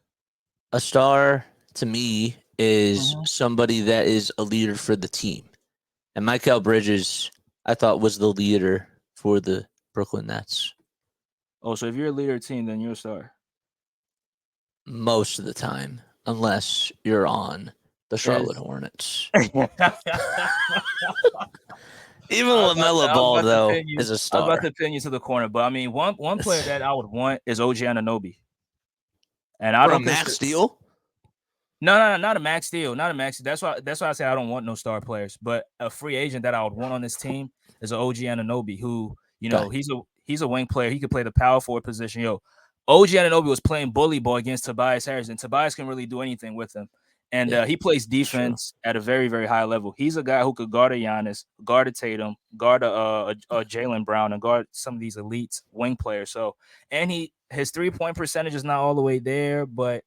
A star to me is somebody that is a leader for the team. And Mikal Bridges, I thought, was the leader for the Brooklyn Nets. Oh, so if you're a leader of the team, then you're a star. Most of the time, unless you're on the Charlotte Hornets. Even LaMelo Ball, though, is a star. I was about to pin you to the corner, but I mean, one player that I would want is OG Anunoby. And I don't Max Steel. No, not a max deal, not a max. That's why I say I don't want no star players. But a free agent that I would want on this team is an OG Anunoby, who he's a wing player. He could play the power forward position. OG Anunoby was playing bully ball against Tobias Harris, and Tobias can really do anything with him. And he plays defense at a very, very high level. He's a guy who could guard a Giannis, guard a Tatum, guard a Jaylen Brown, and guard some of these elite wing players. So, and his 3-point percentage is not all the way there, but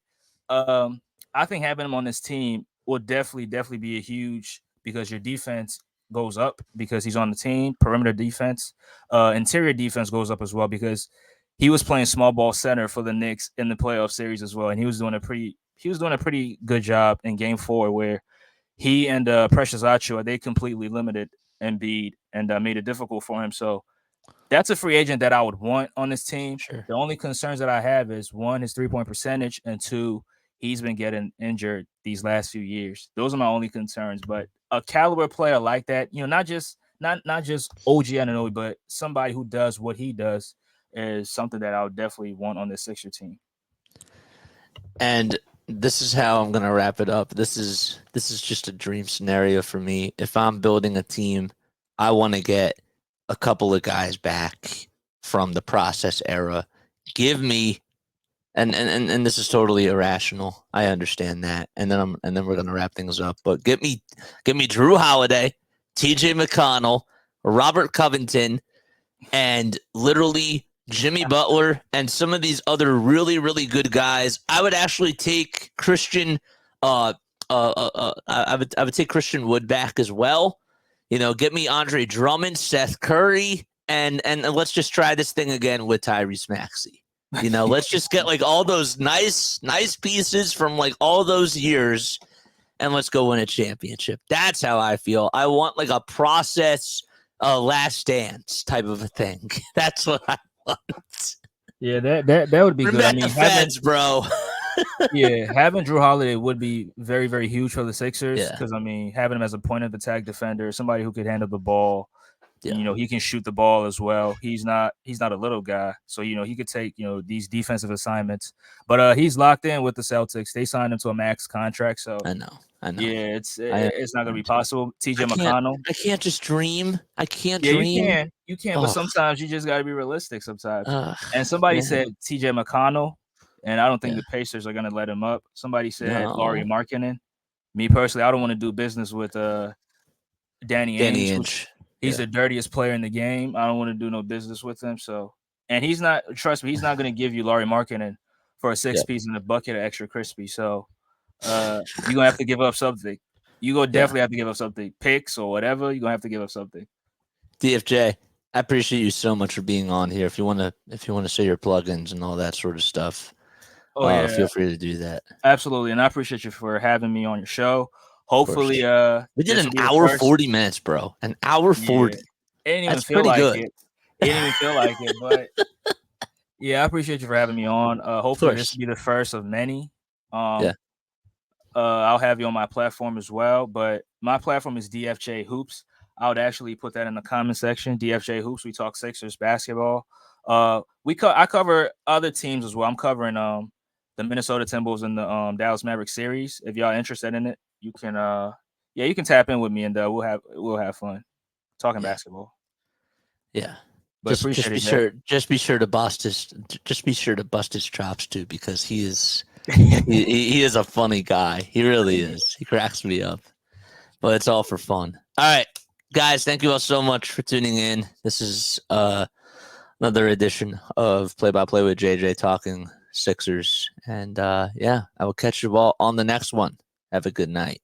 I think having him on this team will definitely be a huge, because your defense goes up because he's on the team. Perimeter defense, interior defense goes up as well because he was playing small ball center for the Knicks in the playoff series as well, and he was doing a pretty good job in Game 4 where he and Precious Achiuwa, they completely limited Embiid and made it difficult for him. So that's a free agent that I would want on this team. Sure. The only concerns that I have is, one, his 3-point percentage, and two, he's been getting injured these last few years. Those are my only concerns. But a caliber player like that, not just OG Anunoby, but somebody who does what he does is something that I would definitely want on the Sixer team. And this is how I'm gonna wrap it up. This is just a dream scenario for me. If I'm building a team, I want to get a couple of guys back from the process era. Give me. And this is totally irrational. I understand that. And then we're gonna wrap things up. But get me Drew Holiday, TJ McConnell, Robert Covington, and literally Jimmy Butler and some of these other really, really good guys. I would actually take Christian. I would take Christian Wood back as well. Get me Andre Drummond, Seth Curry, and let's just try this thing again with Tyrese Maxey. Let's just get like all those nice pieces from like all those years, and let's go win a championship. That's how I feel. I want like a process, last dance type of a thing. That's what I want. Yeah, that would be good. I mean, feds, bro. Yeah, having Drew Holiday would be very, very huge for the Sixers because Yeah. Having him as a point of attack defender, somebody who could handle the ball. Yeah. He can shoot the ball as well. He's not a little guy. So, he could take, these defensive assignments. But he's locked in with the Celtics. They signed him to a max contract. So I know. Yeah, it's not going to be possible. TJ McConnell. I can't just dream. I can't dream. You can, but sometimes you just got to be realistic sometimes. And somebody said TJ McConnell, and I don't think the Pacers are going to let him up. Somebody said Lauri Markkanen. Me personally, I don't want to do business with Danny Ainge. He's the dirtiest player in the game. I don't want to do no business with him. So, and he's not. Trust me, he's not going to give you Lauri Markkanen for a 6-piece and a bucket of extra crispy. So, you're gonna have to give up something. Definitely have to give up something. Picks or whatever. You're gonna have to give up something. DFJ, I appreciate you so much for being on here. If you want to say your plugins and all that sort of stuff, feel free to do that. Absolutely, and I appreciate you for having me on your show. Hopefully, we did an hour 40 minutes, bro. An hour 40. It didn't even feel like it. It didn't even feel like it, but I appreciate you for having me on. Hopefully, this will be the first of many. I'll have you on my platform as well, but my platform is DFJ Hoops. I would actually put that in the comment section. DFJ Hoops. We talk Sixers basketball. I cover other teams as well. I'm covering the Minnesota Timberwolves and the Dallas Mavericks series. If y'all interested in it, you can you can tap in with me and we'll have fun talking basketball. Yeah. But just be sure to bust his chops too, because he is he is a funny guy. He really is. He cracks me up. But it's all for fun. All right, guys, thank you all so much for tuning in. This is another edition of Play by Play with JJ talking Sixers. And I will catch you all on the next one. Have a good night.